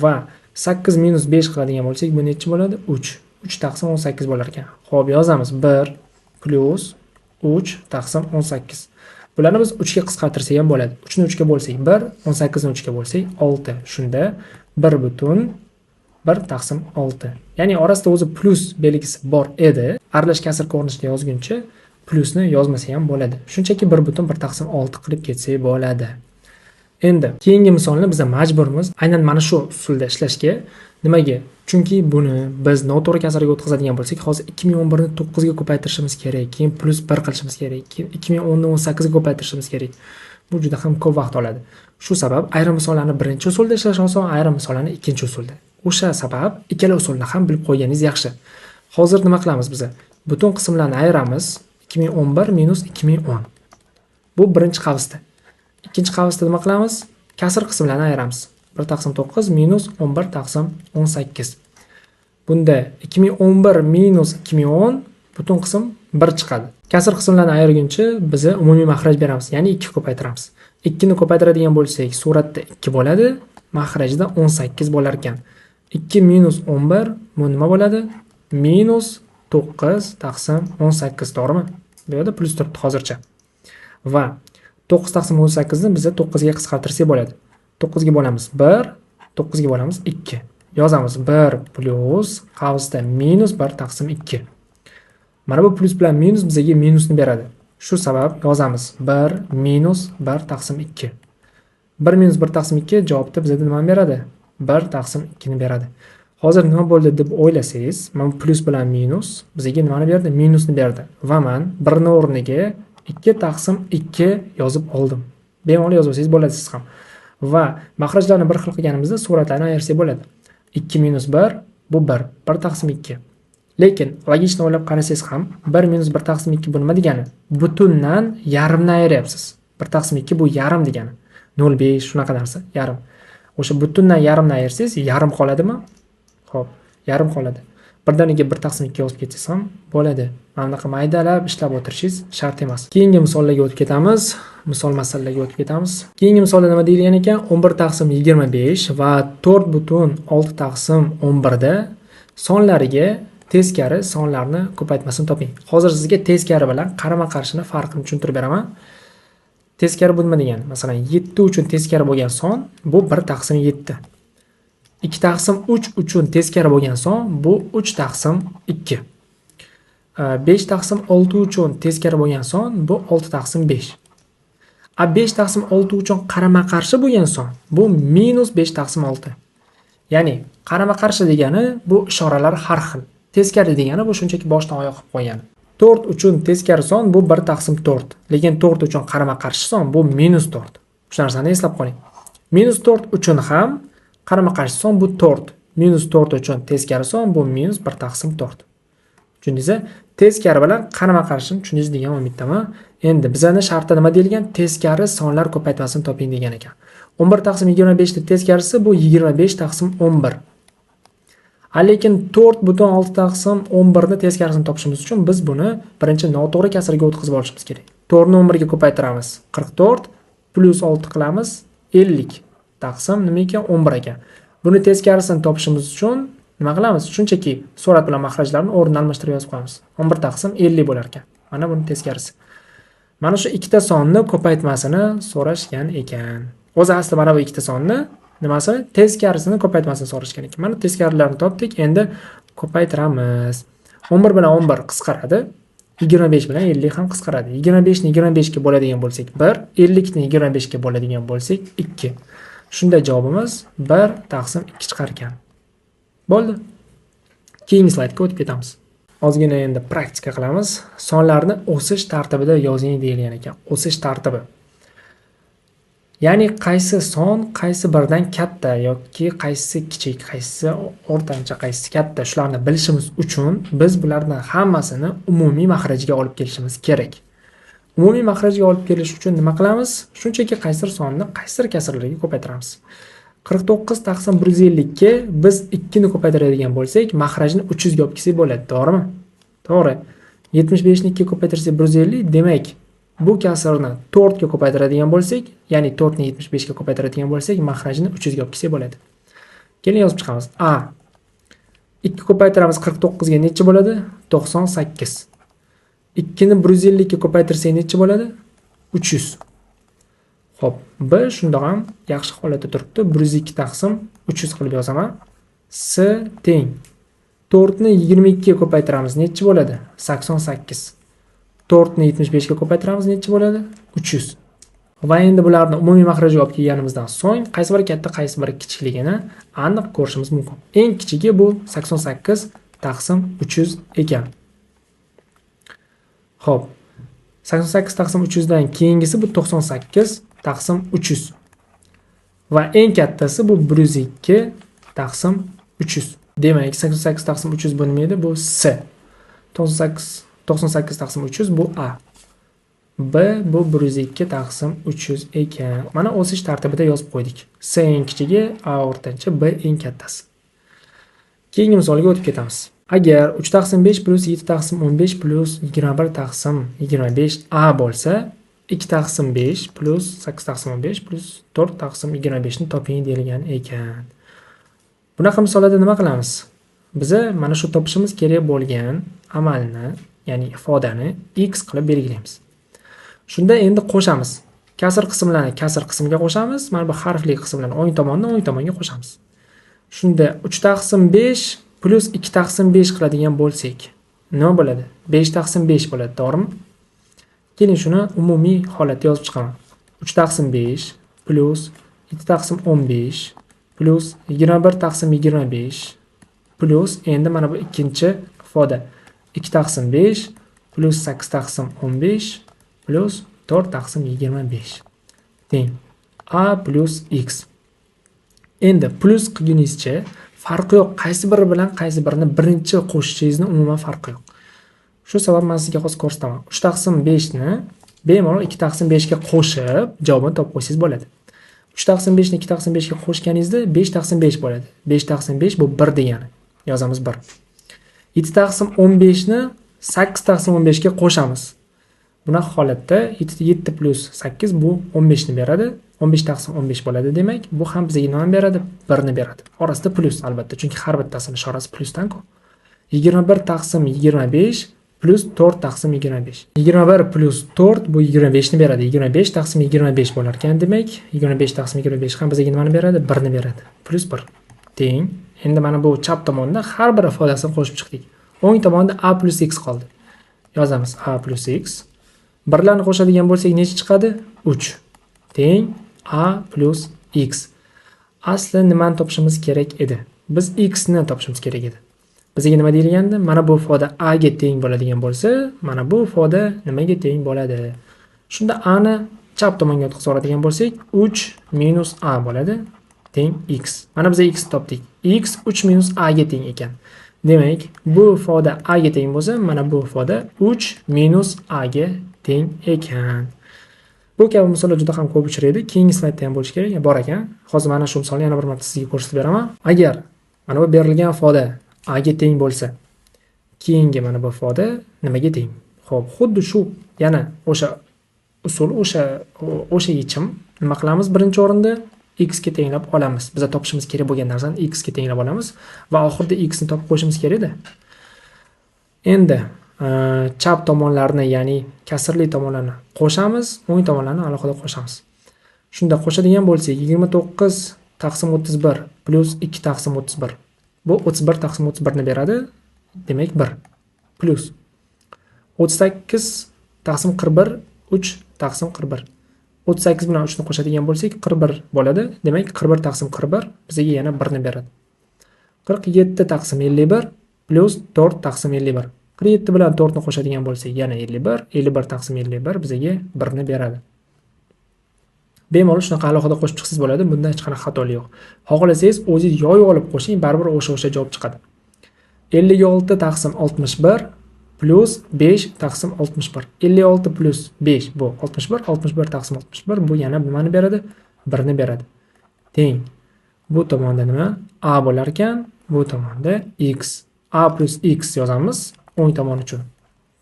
Va 8 minus 5 qiladigan bo'lsak, bu necha bo'ladi? 3. 3 taqsim 18 bo'lar ekan. Xo'p, yozamiz. 1 plus 3 taqsim 18. Bularni biz 3 ga qisqartirsak ham bo'ladi. 3 ni 3 ga bo'lsak 1, 18 ni 3 ga bo'lsak 6. Shunda 1 butun 1 taqsim 6. Ya'ni orasida o'zi plus belgisi bor edi. Aralash kasr ko'rinishida yozguncha plusni yozmasa ham bo'ladi. Shunchaki 1 butun 1 taqsim 6 qilib ketsak bo'ladi. Endi keyingi misolni biz majburmiz aynan mana shu usulda ishlashga. Nimaga? Chunki buni biz noto'g'ri kasrga o'tkazadigan bo'lsak, hozir 2011 ni 9 ga ko'paytirishimiz kerak, keyin plus 1 qilishimiz kerak, keyin 2010 ni 18 ga ko'paytirishimiz kerak. Bu juda ham ko'p vaqt oladi. Shu sabab ayrim misollarni birinchi usulda ishlash oson, ayrim misollarni ikkinchi usulda. O'sha sabab ikkala usulni ham bilib qo'yganingiz yaxshi. Hozir nima qilamiz biz? Butun qismlarni ayiramiz. 2011 minus 2010. Bu birinchi qavsda. Ikkinchi qavsda nima qilamiz? Kasr qismlarni ayiramiz. 1 taqsim 9 minus 11 taqsim 18. Bunda 2011 minus 2010 butun qism 1 chiqadi. Kasr qismlarni ayirguncha biz umumiy maxraj beramiz, ya'ni 2 ko'paytiramiz. 2 ni ko'paytiradigan bo'lsak, suratda 2 bo'ladi, maxrajda 18 bo'lar ekan. 2 minus 11 bu nima bo'ladi? Minus 9 taqsim 18, to'g'rimi? Bu yerda plus turibdi hozircha. Va 9 taqsim 18 ni biz 9 ga qisqartirsak bo'ladi. 9 ga bo'lamiz 1, 9 ga bo'lamiz 2. Yozamiz 1 plus qavsda minus 1 taqsim 2. Mana bu plus bilan minus bizga minusni beradi. Shu sabab yozamiz 1 minus 1 taqsim 2. 1 minus 1 taqsim 2 javobda bizga nima beradi? 1 taqsim 2 ni beradi. Hozir nima bo'ldi deb o'ylasangiz, mana plus bilan minus bizga nimani berdi? Minusni berdi. Va men 1 ni o'rniga 2 taqsim 2 yozib oldim. Bemalol yozib olsangiz bo'ladi siz ham. Va maxrajlarni bir xil qilganimizda suratlarni ayirsak bo'ladi. 2 minus 1 bu 1, 1 taqsim 2. Lekin logik o'ylab qarasangiz ham 1 minus 1 taqsim 2 bu nima degani? Butundan yarimni ayiryapsiz. 1 taqsim 2 bu yarim degani. 0,5 shunaqa narsa, yarim. O'sha butundan yarimni ayirsangiz yarim qoladimi? Xo'p, yarim qoladi. Birdaniga 1 taqsim 2 yozib ketsangiz ham bo'ladi. Mana bunaqa maydalab ishlab o'tirishingiz shart emas. Keyingi misollarga o'tib ketamiz. Misol masalalarga o'tib ketamiz. Keyingi misolda nima deyilgan ekan? 11 taqsim 25 va 4,6 taqsim 11 da sonlariga teskari sonlarni ko'paytmasini toping. Hozir sizga teskari bilan qarama-qarshini farqini tushuntirib beraman. Teskari bu nima degani? Masalan, 7 uchun teskari bo'lgan son bu 1 taqsim 7. 2 taqsim 3 uchun teskari bo'lgan son bu 3 taqsim 2. 5 taqsim 6 uchun teskari bo'lgan son bu 6 taqsim 5. 5 taqsim 6 uchun qarama-qarshi bo'lgan son bu minus 5 taqsim 6. Ya'ni qarama-qarshi degani bu ishoralar har xil. Teskari degani bu shunchaki boshdan oyoq qilib qo'ygan. 4 uchun teskari son bu 1 taqsim 4. Lekin 4 uchun qarama-qarshi son bu minus 4. Shu narsani eslab qoling. Minus 4 uchun ham qarama-qarshi son bu 4. Minus 4 uchun teskari son bu minus 1 taqsim 4. Tushundingizmi? Teskari bilan qarama-qarshini tushundingiz degan umiddaman. Endi bizning shartda nima deyilgan? Teskari sonlar ko'paytmasini toping degan ekan. 11 taqsim 25 ni teskarisi bu 25 taqsim 11. Lekin 4,6 taqsim 11 ni teskarisini topishimiz uchun biz buni birinchi noto'g'ri kasrga o'tkazib olishimiz kerak. 4 ni 11 ga ko'paytiramiz. 44 plus 6 qilamiz 50 taqsim nima ekan? 11 ekan. Buni teskarisini topishimiz uchun nima qilamiz? Shunchaki surat bilan maxrajlarni o'rnini almashtirib yozib qo'yamiz. 11 taqsim 50 bo'lar ekan. Mana buni teskarisi. Mana shu ikkita sonni ko'paytmasini so'rashgan ekan. O'zi asli mana bu ikkita sonni nimasi? Teskarisini ko'paytmasini so'rashgan ekan. Mana teskarilarni topdik. Endi ko'paytiramiz. 11 bilan 11 qisqaradi. 25 bilan 50 ham qisqaradi. 25 ni 25 ga bo'ladigan bo'lsak 1, 50 ni 25 ga bo'ladigan bo'lsak 2. Shunda javobimiz 1 taqsim 2 chiqar ekan. Bo'ldi. Keyingi slaydga o'tib ketamiz. Ozgina endi praktika qilamiz. Sonlarni o'sish tartibida yozing deyilgan ekan. O'sish tartibi. Ya'ni qaysi son qaysi birdan katta yoki qaysi kichik, qaysi o'rtancha, qaysi katta shularni bilishimiz uchun biz bularning hammasini umumiy maxrajga olib kelishimiz kerak. Umumiy maxrajga olib kelish uchun nima qilamiz? Shunchaki qaysi sonni qaysi kasrlarga ko'paytiramiz. 49 taqsim 150 ga biz 2 ni ko'paytiradigan bo'lsak, maxrajni 300 ga olib kelsak bo'ladi, to'g'rimi? To'g'ri. 75 ni 2 ga ko'paytirsak 150, demak bu kasrni 4 ga ko'paytiradigan bo'lsak, ya'ni 4 ni 75 ga ko'paytiradigan bo'lsak, maxrajni 300 ga olib kelsak bo'ladi. Keling yozib chiqamiz. 2 ko'paytiramiz 49 ga necha bo'ladi? 98. 2 ni 150 ga ko'paytirsak necha bo'ladi? 300. Xo'p, B shunda ham yaxshi holatda turibdi. 102 taqsim 300 qilib yozaman. S teng 4 ni 22 ga ko'paytiramiz necha bo'ladi? 88. 4 ni 75 ga ko'paytiramiz necha bo'ladi? 300. Va endi bularni umumiy maxrajga olib kelganimizdan so'ng qaysi biri katta, qaysi biri kichikligini aniq ko'rishimiz mumkin. Eng kichigi bu 88 taqsim 300 ekan. Xo'p, 88 taqsim 300 dan keyingisi bu 98 taqsim 300. Va eng kattasi bu 102 taqsim 300. Demak, 88 taqsim 300 bu nima edi? Bu S. 98 taqsim 300 bu A. B bu 102 taqsim 300 ekan. Mana o'sish tartibida yozib qo'ydik. C eng kichigi, A o'rtancha, B eng kattasi. Keyingi misolga o'tib ketamiz. Agar 3 taqsim 5 plus 7 taqsim 15 plus 21 taqsim 25 A bo'lsa, 2 taqsim 5 plus 8 taqsim 15 plus 4 taqsim 25 ni toping deyilgan ekan. Bunaqa misollarda nima qilamiz? Biza mana shu topishimiz kerak bo'lgan amalni, ya'ni ifodani x qilib belgilaymiz. Shunda endi qo'shamiz. Kasr qismlarni kasr qismga qo'shamiz, mana bu harfli qismlarni o'ng tomondan o'ng tomonga qo'shamiz. Shunda 3 taqsim 5 plus 2 taqsim 5 qiladigan bo'lsak, nima bo'ladi? 5 taqsim 5 bo'ladi, to'g'rimi? Keling shuni umumiy holatda yozib chiqaman. 3 taqsim 5 plus 7 taqsim 15 plus 21 taqsim 25 plus endi mana bu ikkinchi ifoda 2 taqsim 5 plus 8 taqsim 15 plus 4 taqsim 25 teng A plus X. Endi plus qilguningizcha farqi yo'q, qaysi biri bilan qaysi birini birinchi qo'shishingizni umuman farqi yo'q. Shu sabab men sizga hozir ko'rsataman. 3 taqsim 5 ni bemalol 2 taqsim 5 ga qo'shib javobni topib qo'ysangiz bo'ladi. 3 taqsim 5 ni 2 taqsim 5 ga qo'shganingizda 5 taqsim 5 bo'ladi. 5 taqsim 5 bu 1 degani. Yozamiz 1. 7 taqsim 15 ni 8 taqsim 15 ga qo'shamiz. Bunaqa holatda 7 plus 8 bu 15 ni beradi. 15 taqsim 15 bo'ladi demak, bu ham bizga nima beradi? 1 ni beradi. Orasida plus albatta, chunki har bittasini ishorasi plusdan-ku. 21 taqsim 25 plus 4 taqsim 25. 21 plus 4 bu 25 ni beradi. 25 taqsim 25 bo'lar ekan demak, 25 taqsim 25 ham bizga nimani beradi? 1 ni beradi. Plus 1 teng. Endi mana bu chap tomonda har bir ifodasini qo'shib chiqdik. O'ng tomonda A plus X qoldi. Yozamiz A plus X. Birlarni qo'shadigan bo'lsak necha chiqadi? 3 teng A plus X. Asli nimani topishimiz kerak edi? Biz X ni topishimiz kerak edi. Bizga nima deyilgandi? Mana bu ifoda A ga teng bo'ladigan bo'lsa, mana bu ifoda nimaga teng bo'ladi? Shunda A ni chap tomonga o'tkazib oladigan bo'lsak, 3 minus A bo'ladi teng X. Mana biz X topdik. X 3 minus A ga teng ekan. Demak, bu ifoda A ga teng bo'lsa, mana bu ifoda 3 minus A ga teng ekan. Bu kabi misollar juda ham ko'p uchraydi. Keyingi slaydda ham bo'lishi kerak, bor ekan. Hozir mana shu misolni yana bir marta sizga ko'rsatib beraman. Agar mana bu berilgan ifoda A ga teng bo'lsa, keyingi mana bu ifoda nimaga teng? Xo'p, xuddi shu yana o'sha usul, o'sha yechim nima qilamiz? Birinchi o'rinda x ga tenglab olamiz. Biza topishimiz kerak bo'lgan narsani x ga tenglab olamiz va oxirida x ni topib qo'yishimiz kerak-da. Endi chap tomonlarni, ya'ni kasrli tomonlarni qo'shamiz, o'ng tomonlarni alohida qo'shamiz. Shunda qo'shadigan bo'lsak, 29 taqsim 31 plus 2 taqsim 31. Bu 31 taqsim 31 ni beradi. Demak 1 plus 38 taqsim 41 3 taqsim 41. 38 bilan 3 ni qo'shadigan bo'lsak 41 bo'ladi. Demak 41 taqsim 41 bizga yana 1 ni beradi. 47 taqsim 51 plus 4 taqsim 51. 47 bilan 4 ni qo'shadigan bo'lsak yana 51, 51 taqsim 51 bizga 1 ni beradi. Bemalol shunaqa alohida qo'shib chiqsangiz bo'ladi, bunda hech qanaqa xatolik yo'q. Xohlasangiz o'zingiz yoyib olib qo'shing, baribir o'sha javob chiqadi. 56 taqsim 61 plus 5 taqsim 61. 56 plus 5 bu 61, 61 taqsim 61 bu yana nimani beradi? 1 ni beradi. Teng. Bu tomonda nima? A bo'lar ekan, bu tomonda x. A plus x yozamiz o'ng tomon uchun.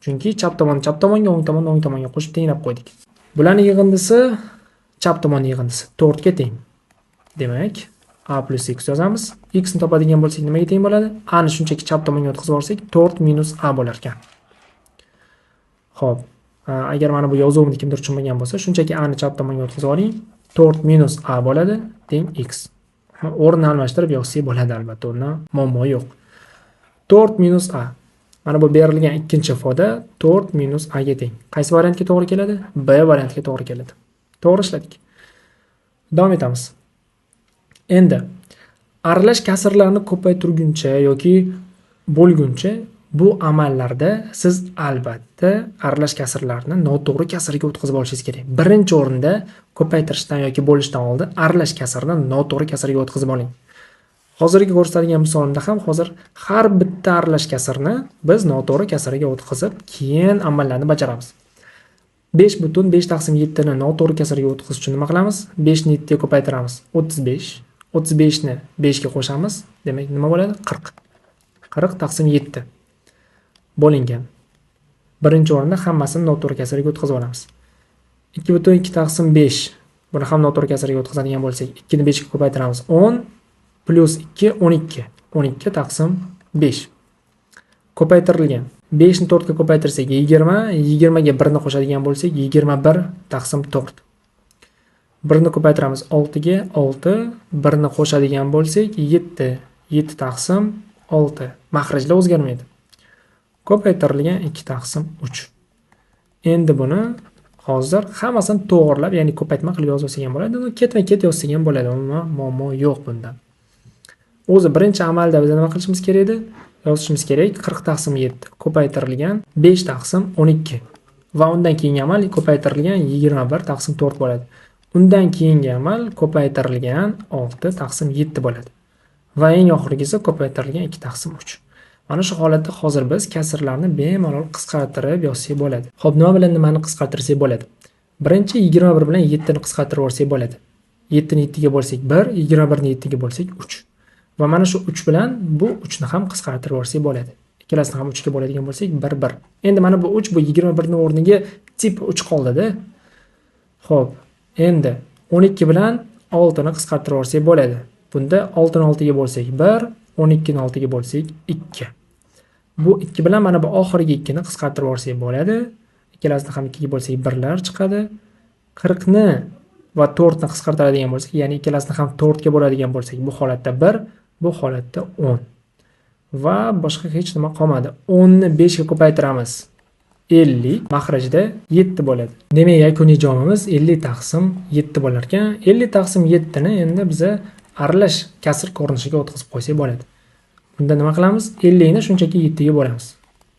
Chunki chap tomonga, o'ng tomonga qo'shib tenglab qo'ydik. Bularning yig'indisi chap tomon yig'indisi 4 ga teng. Demak, A plus x yozamiz. X ni topadigan bo'lsak nimaga teng bo'ladi? A ni shunchaki chap tomonga o'tkazib olsak 4 minus A bo'lar ekan. Xo'p, agar mana bu yozuvimni kimdir tushunmagan bo'lsa, shunchaki A ni chap tomonga o'tkazib oling. 4 minus A bo'ladi teng x. O'rnini almashtirib yozsak bo'ladi albatta, unda muammo yo'q. 4 minus A. Mana bu berilgan ikkinchi ifoda 4 minus A ga teng. Qaysi variantga to'g'ri keladi? B variantiga to'g'ri keladi. To'g'ri ishladik. Davom etamiz. Endi aralash kasrlarni ko'paytirguncha yoki bo'lguncha bu amallarda siz albatta aralash kasrlarni noto'g'ri kasrga o'tkazib olishingiz kerak. Birinchi o'rinda ko'paytirishdan yoki bo'lishdan oldin aralash kasrni noto'g'ri kasrga o'tkazib oling. Hozirgi ko'rsatadigan misolimda ham hozir har bitta aralash kasrni biz noto'g'ri kasrga o'tkazib, keyin amallarni bajaramiz. 5,5 taqsim 7 ni noto'g'ri kasrga o'tkazish uchun nima qilamiz? 5 ni 7 ga ko'paytiramiz. 35. 35 ni 5 ga qo'shamiz. Demak, nima bo'ladi? 40. 40 taqsim 7 bo'lingan. Birinchi o'rinda hammasini noto'g'ri kasrga o'tkazib olamiz. 2,2 taqsim 5. Buni ham noto'g'ri kasrga o'tkazadigan bo'lsak, 2 ni 5 ga ko'paytiramiz. 10 plus 2 12. 12 taqsim 5. Ko'paytirilgan. 5 ni 4 ga ko'paytirsak 20, 20 ga 1 ni qo'shadigan bo'lsak 21 taqsim 4. 1 ni ko'paytiramiz 6 ga 6, 1 ni qo'shadigan bo'lsak 7, 7 taqsim 6. Maxrajlar o'zgarmaydi. Ko'paytirilgan 2 taqsim 3. Endi buni hozir hammasini to'g'rilab, ya'ni ko'paytma qilib yozib olsak ham bo'ladi, ketma-ket yozsak ham bo'ladi. Muammo yo'q bundan. O'zi birinchi amalda biz nima qilishimiz kerak edi? Yozishimiz kerak 40 taqsim 7 ko'paytirilgan 5 taqsim 12 va undan keyingi amal ko'paytirilgan 21 taqsim 4 bo'ladi. Undan keyingi amal ko'paytirilgan 6 taqsim 7 bo'ladi. Va eng oxirgisi ko'paytirilgan 2 taqsim 3. Mana shu holatda hozir biz kasrlarni bemalol qisqartirib yozsak bo'ladi. Xo'p, nima bilan nimani qisqartirsak bo'ladi? Birinchi 21 bilan 7 ni qisqartirib olsak bo'ladi. 7 ni 7 ga bo'lsak 1, 21 ni 7 ga bo'lsak 3. Va mana shu 3 bilan bu 3 ni ham qisqartirib olsak bo'ladi. Ikkalasini ham 3 ga bo'ladigan bo'lsak 1 1. Endi mana bu 3 bu 21 ning o'rniga tip 3 qoldi-da. Xo'p, endi 12 bilan 6 ni qisqartirib olsak bo'ladi. Bunda 6 ni 6 ga bo'lsak 1, 12 ni 6 ga bo'lsak 2. Bu 2 bilan mana bu oxirgi 2 ni qisqartirib olsak bo'ladi. Ikkalasini ham 2 ga bo'lsak 1lar chiqadi. 40 ni va 4 ni qisqartiradigan bo'lsak, ya'ni ikkalasini ham 4 ga bo'ladigan bo'lsak, bu holatda 1, bu holatda 10. Va boshqa hech nima qolmadi. 10 ni 5 ga ko'paytiramiz. 50 maxrajda 7 bo'ladi. Demak, yakuniy javobimiz 50 taqsim 7 bo'lar ekan. 50 taqsim 7 ni endi biza aralash kasr ko'rinishiga o'tkazib qo'ysak bo'ladi. Bunda nima qilamiz? 50 ni shunchaki 7 ga bo'lamiz.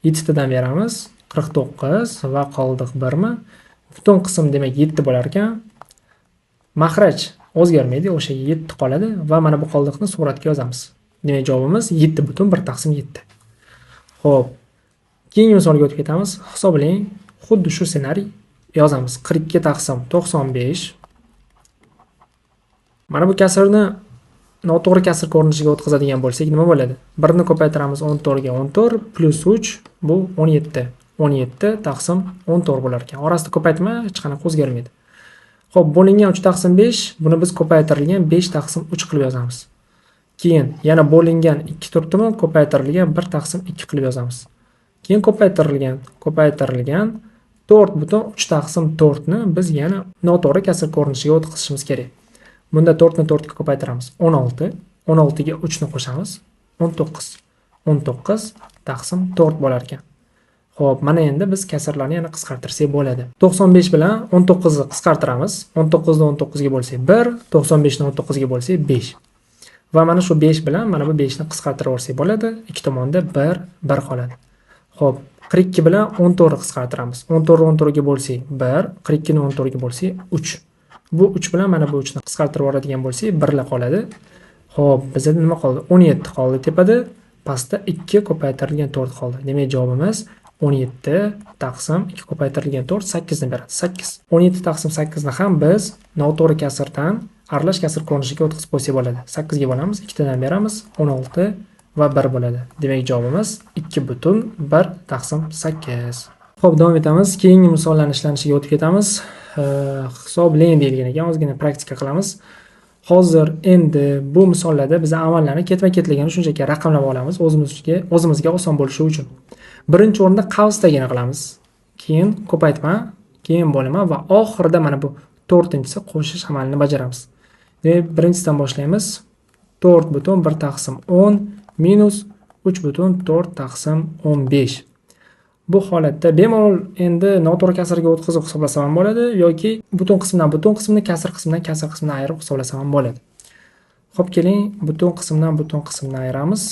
7 tadan beramiz 49 va qoldiq 1 mi? Butun qism demak 7 bo'lar ekan. Maxraj o'zgarmaydi, o'sha 7 qoladi va mana bu qoldiqni suratga yozamiz. Demak, javobimiz 7,1 taqsim 7. Xo'p, keyingi misolga o'tib ketamiz. Hisoblang, xuddi shu ssenariy yozamiz. 42 taqsim 95. Mana bu kasrni noto'g'ri kasr ko'rinishiga o'tkazadigan bo'lsak nima bo'ladi? 1 ni ko'paytiramiz 14 ga 14 plus 3 bu 17. 17 taqsim 14 bo'lar ekan. Orasida ko'paytma hech qanaqa o'zgarmaydi. Xo'p, bo'lingan 3 taqsim 5, buni biz ko'paytirilgan 5 taqsim 3 qilib yozamiz. Keyin yana bo'lingan 2 turtimi ko'paytirilgan 1 taqsim 2 qilib yozamiz. Keyin ko'paytirilgan 4,3 taqsim 4 ni biz yana noto'g'ri kasr ko'rinishiga o'tkazishimiz kerak. Bunda 4 ni 4 ga ko'paytiramiz. 16, 16 ga 3 ni qo'shamiz. 19. 19 taqsim 4 bo'lar ekan. Xo'p, mana endi biz kasrlarni yana qisqartirsak bo'ladi. 95 bilan 19 ni qisqartiramiz. 19 ni 19 ga bo'lsak 1, 95 ni 19 ga bo'lsak 5. Va mana shu 5 bilan mana bu 5 ni qisqartirib olsak bo'ladi. Ikki tomonda 1 1 qoladi. Xo'p, 42 bilan 14 ni qisqartiramiz. 14 ni 14 ga bo'lsak 1, 42 ni 14 ga bo'lsak 3. Bu 3 bilan mana bu 3 ni qisqartirib oladigan bo'lsak 1 la qoladi. Xo'p, bizda nima qoldi? 17 qoldi tepada, pastda 2 ko'paytirilgan 4 qoldi. Demak, javobimiz 17 taqsim 2 ko'paytirilgan 4 8 ni beradi. 8. 17 taqsim 8 ni ham biz noto'g'ri kasrdan aralash kasr ko'rinishiga o'tkazib qo'ysak bo'ladi. 8 ga bo'lamiz, 2 tadan beramiz, 16 va 1 bo'ladi. Demak, javobimiz 2,1 taqsim 8. Xo'p, davom etamiz. Keyingi misollarni ishlanishiga o'tib ketamiz. Hisoblang deyilgan ekan, ozgina praktika qilamiz. Hozir endi bu misollarda biz amallarni ketma-ketligini shunchaki raqamlab olamiz, o'zimizga oson bo'lishi uchun. Birinchi o'rinda qavsdagini qilamiz. Keyin ko'paytma, keyin bo'lima va oxirida mana bu 4-inchisi qo'shish amalini bajaramiz. Demak, birinchisidan boshlaymiz. 4,1 taqsim 10 minus 3,4 taqsim 15. Bu holatda bemalol endi noto'g'ri kasrga o'tkazib hisoblasam ham bo'ladi yoki butun qismdan butun qismni, kasr qismdan kasr qismni ayirib hisoblasam ham bo'ladi. Xo'p, keling, butun qismni ayiramiz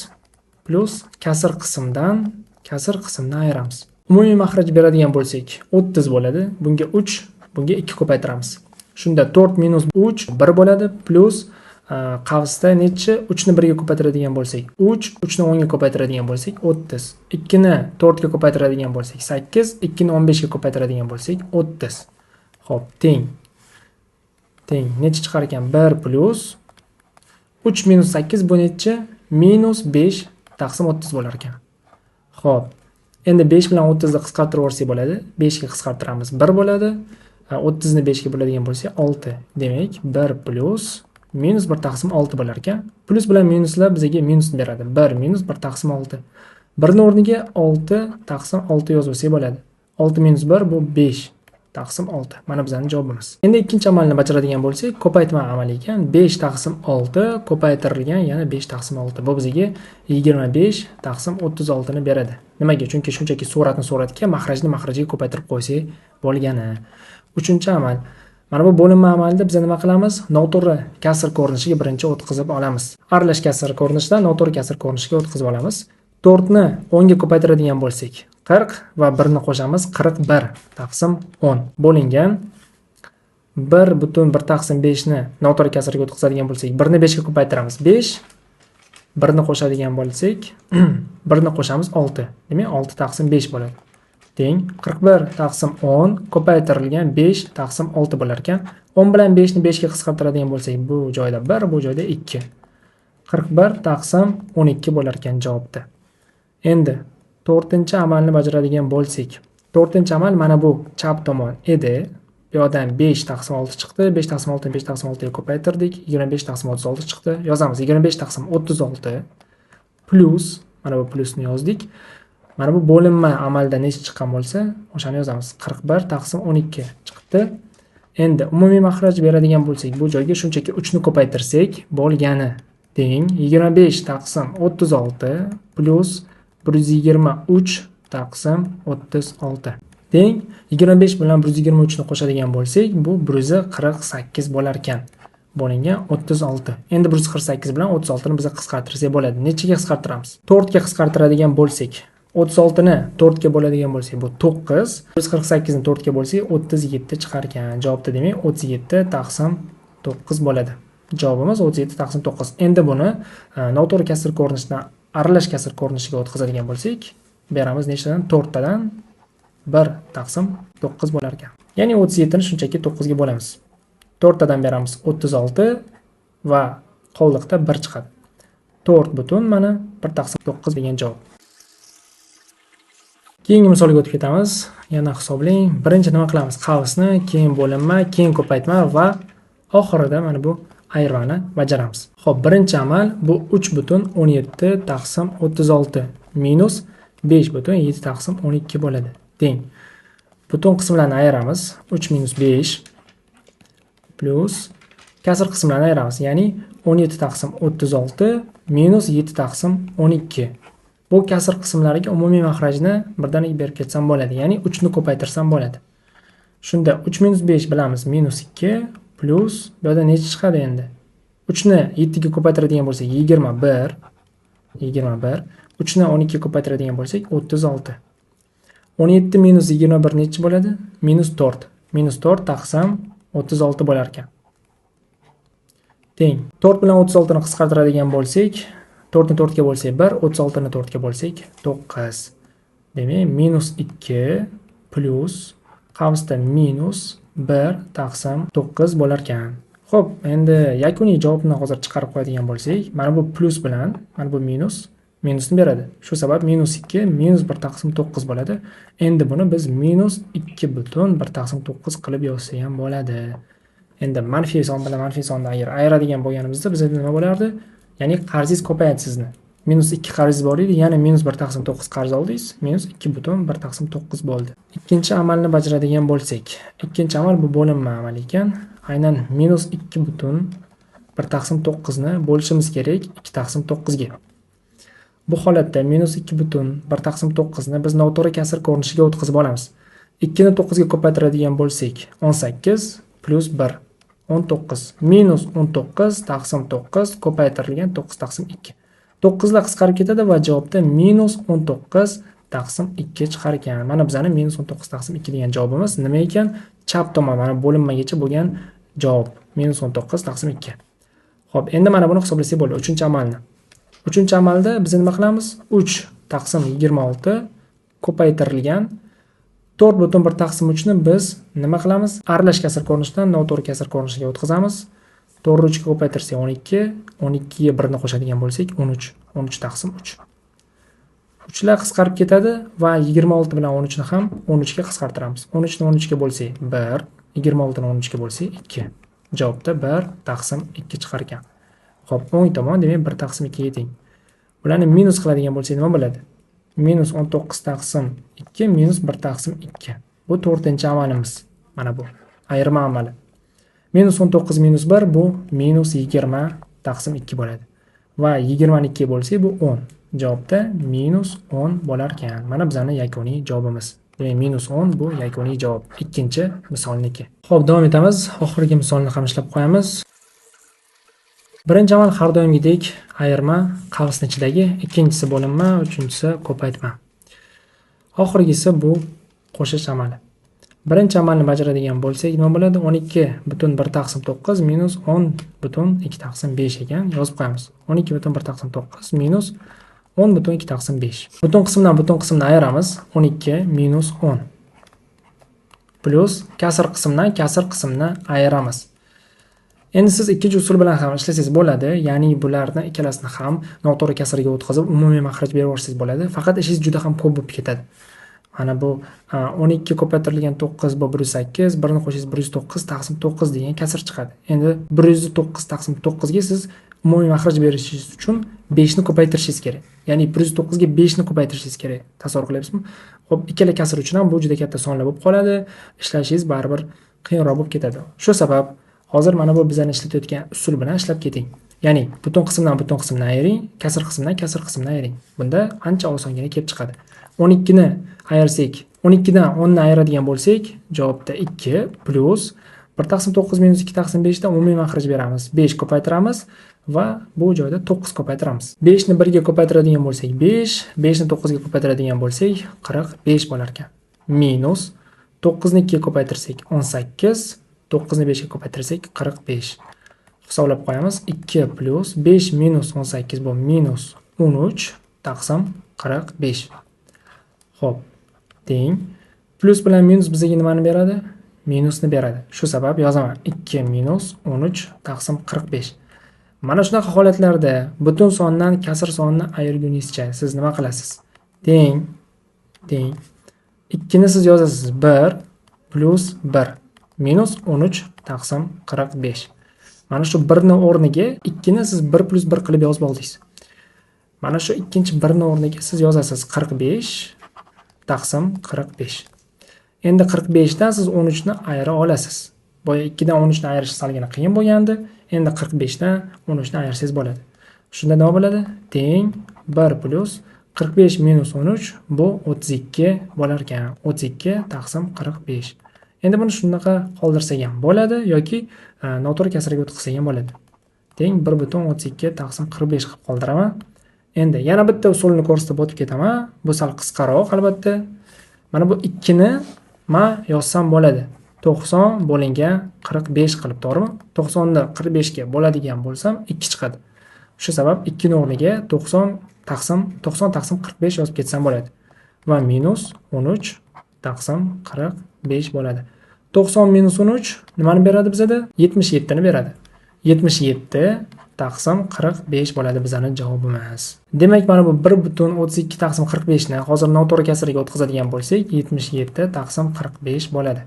plus kasr qismdan ayiramiz. Umumiy maxraj beradigan bo'lsak 30 bo'ladi. Bunga 3, bunga 2 ko'paytiramiz. Shunda 4 minus 3 1 bo'ladi plus qavsda nechi 3 ni 1 ga ko'paytiradigan bo'lsak 3, 3 ni 10 ga ko'paytiradigan bo'lsak 30, 2 ni 4 ga ko'paytiradigan bo'lsak 8, 2 ni 15 ga ko'paytiradigan bo'lsak 30. Xo'p, teng necha chiqar ekan? 1 plus 3 minus 8 bu necha? Minus 5 taqsim 30 bo'lar ekan. Xo'p, endi 5 bilan 30 ni qisqartirib yuborsak bo'ladi. 5 ga qisqartiramiz 1 bo'ladi. 30 ni 5 ga bo'ladigan bo'lsa 6. Demak, 1 plus minus 1 taqsim 6 bo'lar ekan. Plus bilan minuslar bizga minusni beradi. 1 minus 1 taqsim 6. 1 ni o'rniga 6 taqsim 6 yozib olsak bo'ladi. 6 minus 1 bu 5 taqsim 6. Mana bizning javobimiz. Endi ikkinchi amalni bajaradigan bo'lsak, ko'paytma amali ekan. 5 taqsim 6 ko'paytirilgan yana 5 taqsim 6. Bu bizga 25 taqsim 36 ni beradi. Nimaga? Chunki shunchaki suratni suratga, mahrajni mahrajga ko'paytirib qo'ysak bo'lgani. Uchinchi amal. Mana bu bo'linma amalida biz nima qilamiz? Noto'g'ri kasr ko'rinishiga birinchi o'tkazib olamiz. Aralash kasr ko'rinishdan noto'g'ri kasr ko'rinishiga o'tkazib olamiz. 4 ni 10 ga ko'paytiradigan bo'lsak 40 va 1 ni qo'shamiz 41 taqsim 10 bo'lingan 1 butun 1 taqsim 5 ni noto'g'ri kasrga o'tkazadigan bo'lsak 1 ni 5 ga ko'paytiramiz 5, 1 ni qo'shadigan bo'lsak 1 ni qo'shamiz 6. Demak 6 taqsim 5 bo'ladi. Teng 41 taqsim 10 ko'paytirilgan 5 taqsim 6 bo'lar ekan. 10 bilan 5 ni 5 ga qisqartiradigan bo'lsak bu joyda 1, bu joyda 2. 41 taqsim 12 bo'lar ekan javobda. Endi 4-amalni bajaradigan bo'lsak, 4-amal mana bu chap tomon edi. Bu yerdan 5 taqsim 6 chiqdi. 5 taqsim 6 ni 5 taqsim 6 ga ko'paytirdik. 25 taqsim 36 chiqdi. Yozamiz. 25 taqsim 36 plus mana bu plusni yozdik. Mana bu bo'linma amalda necha chiqqan bo'lsa, o'shani yozamiz. 41 taqsim 12 chiqdi. Endi umumiy mahraj beradigan bo'lsak, bu joyga shunchaki 3 ni ko'paytirsak bo'lgani teng 25 taqsim 36 plus 123 taqsim 36 teng 25 bilan 123 ni qo'shadigan bo'lsak, bu 148 bo'lar ekan. Bo'lingan 36. Endi 148 bilan 36 ni biz qisqartirsak bo'ladi. Nechaga qisqartiramiz? 4 ga qisqartiradigan bo'lsak, 36 ni 4 ga bo'ladigan bo'lsak, bu 9. 148 ni 4 ga bo'lsak, 37 chiqar ekan. Javobda demak 37 taqsim 9 bo'ladi. Javobimiz 37 taqsim 9. Endi buni noto'g'ri kasr ko'rinishidan aralash kasr ko'rinishiga o'tkazadigan bo'lsak, beramiz nechadan? 4 tadan 1 taqsim 9 bo'lar ekan. Ya'ni 37 ni shunchaki 9 ga bo'lamiz. 4 tadan beramiz 36 va qoldiqda 1 chiqadi. 4 butun mana 1 taqsim 9 degan javob. Keyingi misolga o'tib ketamiz. Yana hisoblang. Birinchi nima qilamiz? Qavsni, keyin bo'linma, keyin ko'paytma va oxirida mana bu ayirmani bajaramiz. Xo'p, birinchi amal bu 3 butun 17 taqsim 36 minus 5 butun 7 taqsim 12 bo'ladi. Teng. Butun qismlarni ayiramiz. 3 minus 5 plus kasr qismlarni ayiramiz. Ya'ni 17 taqsim 36 minus 7 taqsim 12. Bu kasr qismlariga umumiy mahrajni birdaniga berib ketsam bo'ladi. Ya'ni 3 ni ko'paytirsam bo'ladi. Shunda 3 minus 5 bilamiz minus 2 plus bu yerda necha chiqadi endi? 3 ni 7 ga ko'paytiradigan bo'lsak 21. 3 ni 12 ga ko'paytiradigan bo'lsak 36. 17 minus 21 necha bo'ladi? Minus 4. Minus 4 taqsim 36 bo'lar ekan. Teng. 4 bilan 36 ni qisqartiradigan bo'lsak, 4 ni 4 ga bo'lsak 1, 36 ni 4 ga bo'lsak 9. Demak, minus 2 plus qavsda minus 1 taqsim 9 bo'lar ekan. Xo'p, endi yakuniy javobni hozir chiqarib qo'yadigan bo'lsak, mana bu plus bilan mana bu minusni beradi. Shu sabab minus 2 minus 1 taqsim 9 bo'ladi. Endi buni biz minus 2 butun 1 taqsim 9 qilib yozsa ham bo'ladi. Endi manfiy son bilan manfiy sonni ayiradigan bo'lganimizda bizda nima bo'lardi? Ya'ni qarzingiz ko'payadi sizni. Minus 2 qarz bor edi, yana minus 1 taqsim 9 qarz oldingiz, minus 2 butun 1 taqsim 9 bo'ldi. Ikkinchi amalni bajaradigan bo'lsak, ikkinchi amal bu bo'linma amali ekan. Aynan minus 2 butun 1 taqsim 9 ni bo'lishimiz kerak 2 taqsim 9 ga. Bu holatda minus 2 butun 1 taqsim 9 ni biz noto'g'ri kasr ko'rinishiga o'tkazib olamiz. 2 ni 9 ga ko'paytiradigan bo'lsak, 18 plus 1 19 minus 19 taqsim 9 ko'paytirilgan 9 taqsim 2. 9 lar qisqarib ketadi va javobda minus 19 taqsim 2 chiqar ekan. Mana bizning minus 19 taqsim 2 degan javobimiz nima ekan? Chap tomon mana bo'linmagacha bo'lgan javob minus 19 taqsim 2. Xo'p, endi mana buni hisoblasak bo'ladi, 3-amalni. 3-amalda biz nima qilamiz? 3 taqsim 26 ko'paytirilgan 4/1 taqsim 3 ni biz nima qilamiz? Aralash kasr ko'rinishidan noto'g'ri kasr ko'rinishiga o'tkazamiz. 4 3 ga ko'paytirsak 12, 12 ga 1 ni qo'shadigan bo'lsak 13, 13 taqsim 3. 3 lar qisqarib ketadi va 26 bilan 13 ni ham 13 ga qisqartiramiz. 13 ni 13 ga bo'lsak 1, 26 ni 13 ga bo'lsak 2. Javobda 1 taqsim 2 chiqar ekan. Xo'p, o'ng tomon demak 1 taqsim 2 ga teng. Bularni minus qiladigan bo'lsak nima bo'ladi? Minus 19 taqsim 2 minus 1 taqsim 2. Bu 4-amalimiz. Mana bu ayirma amali. Minus 19 minus 1 bu minus 20 taqsim 2 bo'ladi. Va 20 ni 2 bo'lsa bu 10. Javobda minus 10 bo'lar ekan. Mana bizning yakuniy javobimiz. Demak, minus 10 bu yakuniy javob. Ikkinchi misolniki. Xo'p, davom etamiz. Oxirgi misolni ham ishlab qo'yamiz. Birinchi amal har doimgidek ayirma qavsning ichidagi, ikkinchisi bo'linma, uchinchisi ko'paytma. Oxirgisi bu qo'shish amali. Birinchi amalni bajaradigan bo'lsak nima bo'ladi? 12/1 taqsim 9 minus 10/2 taqsim 5 ekan. Yozib qo'yamiz. 12/1 taqsim 9 minus 10/2 taqsim 5. Butun qismdan butun qismni ayiramiz. 12 minus 10 plus kasr qismdan kasr qismni ayiramiz. Endi siz ikkinchi usul bilan ham ishlasangiz bo'ladi. Ya'ni bularni ikkalasini ham noto'g'ri kasrga o'tkazib umumiy makhraj berib yuborsangiz bo'ladi. Faqat ishingiz juda ham ko'p bo'lib ketadi. Mana bu 12 ko'paytirilgan 9 bu 108, 1 ni qo'shsangiz 109 taqsim 9 degan kasr chiqadi. Endi 109 taqsim 9 ga siz umumiy makhraj berishingiz uchun 5 ni ko'paytirishingiz kerak. Ya'ni 109 ga 5 ni ko'paytirishingiz kerak. Tasavvur qilyapsizmi? Xo'p, ikkala kasr uchun ham bu juda katta sonlar bo'lib qoladi. Ishlashingiz baribir qiyinroq bo'lib ketadi. Shu sabab hozir mana bu bizani ishlatayotgan usul bilan ishlab keting. Ya'ni butun qismdan butun qismni ayiring, kasr qismdan kasr qismni ayiring. Bunda ancha osongina kelib chiqadi. 12 ni ayirsak, 12 dan 10 ni ayiradigan bo'lsak, javobda 2 plus 1 taqsim 9 minus 2 taqsim 5 dan umumiy makhraj beramiz. 5 ko'paytiramiz va bu joyda 9 ko'paytiramiz. 5 ni 1 ga ko'paytiradigan bo'lsak 5, 5 ni 9 ga ko'paytiradigan bo'lsak 45 bo'lar ekan. Minus 9 ni 2 ga ko'paytirsak 18, 9 ni 5 ga ko'paytirsak 45. Hisoblab qo'yamiz. 2 plus 5 minus 18 bu minus 13 taqsim 45. Xo'p, teng. Plus bilan minus bizga nimani beradi? Minusni beradi. Shu sabab yozaman. 2 minus 13 taqsim 45. Mana shunaqa holatlarda butun sondan kasr sonni ayirguningizcha siz nima qilasiz? Teng. 2 ni siz yozasiz 1 plus 1 minus 13 taqsim 45. Mana shu 1 ni o'rniga 2 ni siz 1 plus 1 qilib yozib oldingiz. Mana shu ikkinchi 1 ni o'rniga siz yozasiz 45 taqsim 45. Endi 45 dan siz 13 ni ayira olasiz. Boya 2 dan 13 ni ayirish salgina qiyin bo'lgandi. Endi 45 dan 13 ni ayirsangiz bo'ladi. Shunda nima bo'ladi? Teng 1 plus 45 minus 13 bu 32 bo'lar ekan. 32 taqsim 45. Endi buni shunaqa qoldirsak ham bo'ladi yoki noto'g'ri kasrga o'tkazsak ham bo'ladi. Teng 1/32 taqsim 45 qilib qoldiraman. Endi yana bitta usulni ko'rsatib o'tib ketaman. Bu sal qisqaroq albatta. Mana bu 2 ni men yozsam bo'ladi. 90 bo'lingan 45 qilib, to'g'rimi? 90 ni 45 ga bo'ladigan bo'lsam 2 chiqadi. Shu sabab 2 ni o'rniga 90 taqsim 45 yozib ketsam bo'ladi. Va minus 13 taqsim 45 bo'ladi. 90 minus 13 nimani beradi bizada? 77 ni beradi. 77 taqsim 45 bo'ladi bizning javobimiz. Demak, mana bu 1/32 taqsim 45 ni hozir noto'g'ri kasrga o'tkazadigan bo'lsak, 77 taqsim 45 bo'ladi.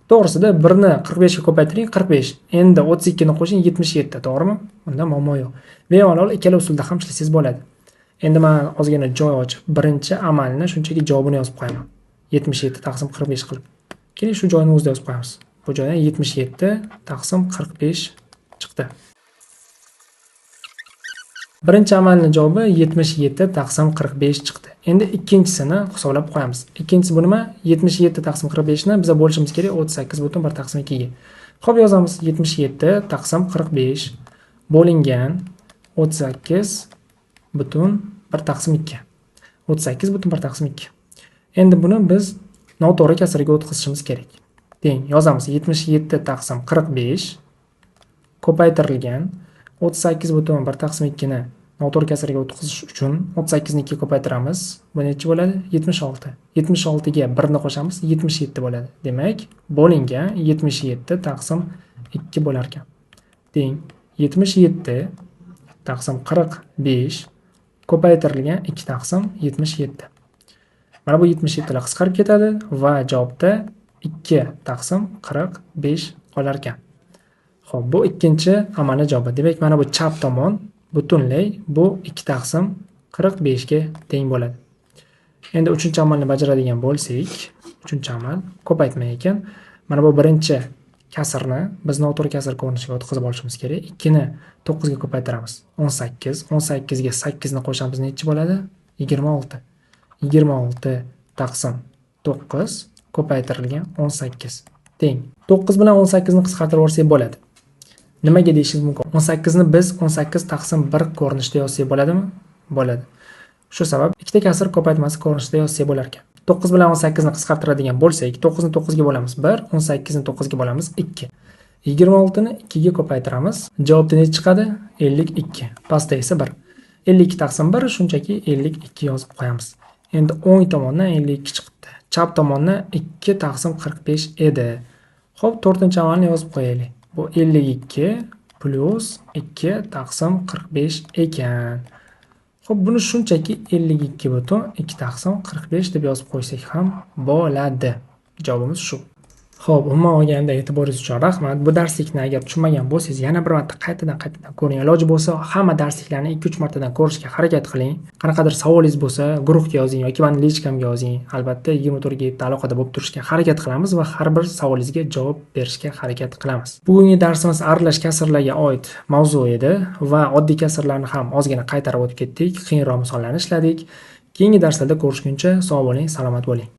To'g'risida 1 ni 45 ga ko'paytiring 45. Endi 32 ni qo'shing 77, to'g'rimi? Unda muammo yo'q. Bemalol ikkala usulda ham ishlasangiz bo'ladi. Endi men ozgina joy ochib, birinchi amalni shunchaki javobini yozib qo'yaman. 77 taqsim 45 qilib. Keyin shu joyni o'zida yozib qo'yamiz. Bu joydan 77 taqsim 45 chiqdi. Birinchi amalning javobi 77 taqsim 45 chiqdi. Endi ikkinchisini hisoblab qo'yamiz. Ikkinchisi bu nima? 77 taqsim 45 ni biz bo'lishimiz kerak 38/1 taqsim 2 ga. Xo'p, yozamiz. 77 taqsim 45 bo'lingan 38/1 taqsim 2. 38/1 taqsim 2. Endi buni biz noto'g'ri kasrga o'tkazishimiz kerak. Teng yozamiz. 77 taqsim 45 ko'paytirilgan 38,1 taqsim 2 ni noto'g'ri kasrga o'tkazish uchun 38 ni 2 ko'paytiramiz. Bu necha bo'ladi? 76. 76 ga 1 ni qo'shamiz, 77 bo'ladi. Demak, bo'lingan 77 taqsim 2 bo'lar ekan. Teng 77 taqsim 45 ko'paytirilgan 2 taqsim 77. Mana bu 77 lar qisqarib ketadi va javobda 2 taqsim 45 qolar ekan. Xo'p, bu ikkinchi amalni javobi. Demak, mana bu chap tomon butunlay bu 2 taqsim 45 ga teng bo'ladi. Endi uchinchi amalni bajaradigan bo'lsak, uchinchi amal ko'paytma ekan. Mana bu birinchi kasrni biz noto'g'ri kasr ko'rinishiga o'tkazib olishimiz kerak. 2 ni 9 ga ko'paytiramiz. 18. 18 ga 8 ni qo'shamiz, necha bo'ladi? 26. 26 taqsim 9 ko'paytirilgan 18 teng. 9 bilan 18 ni qisqartirib olsak bo'ladi. Nimaga deyishingiz mumkin? 18 ni biz 18 taqsim 1 ko'rinishda yozsak bo'ladimi? Bo'ladi. Shu sabab ikkita kasr ko'paytmasi ko'rinishda yozsak bo'lar ekan. 9 bilan 18 ni qisqartiradigan bo'lsak, 9 ni 9 ga bo'lamiz 1, 18 ni 9 ga bo'lamiz 2. 26 ni 2 ga ko'paytiramiz. Javobda necha chiqadi? 52. Pastda esa 1. 52 taqsim 1 shunchaki 52 yozib qo'yamiz. Endi o'ng tomondan 52 chiqdi. Chap tomondan 2 taqsim 45 edi. Xo'p, 4-amalni yozib qo'yaylik. Bu 52 plus 2 taqsim 45 ekan. Xo'p, buni shunchaki 52,2 taqsim 45 deb yozib qo'ysak ham bo'ladi. Javobimiz shu. Xo'p, umuman olganda e'tiboringiz uchun rahmat. Bu darslikni agar tushunmagan bo'lsangiz, yana bir marta qaytadan ko'ring. Iloji bo'lsa, hamma darsliklarni 2-3 martadan ko'rishga harakat qiling. Qanaqadir savolingiz bo'lsa, guruhga yozing yoki meni lichkamga yozing. Albatta, 24 ga aloqada bo'lib turishga harakat qilamiz va har bir savolingizga javob berishga harakat qilamiz. Bugungi darsimiz aralash kasrlarga oid mavzu edi va oddiy kasrlarni ham ozgina qaytarib o'tib ketdik. Qiyinroq misollarni ishladik. Keyingi darslarda ko'rishguncha sog' bo'ling, salomat bo'ling.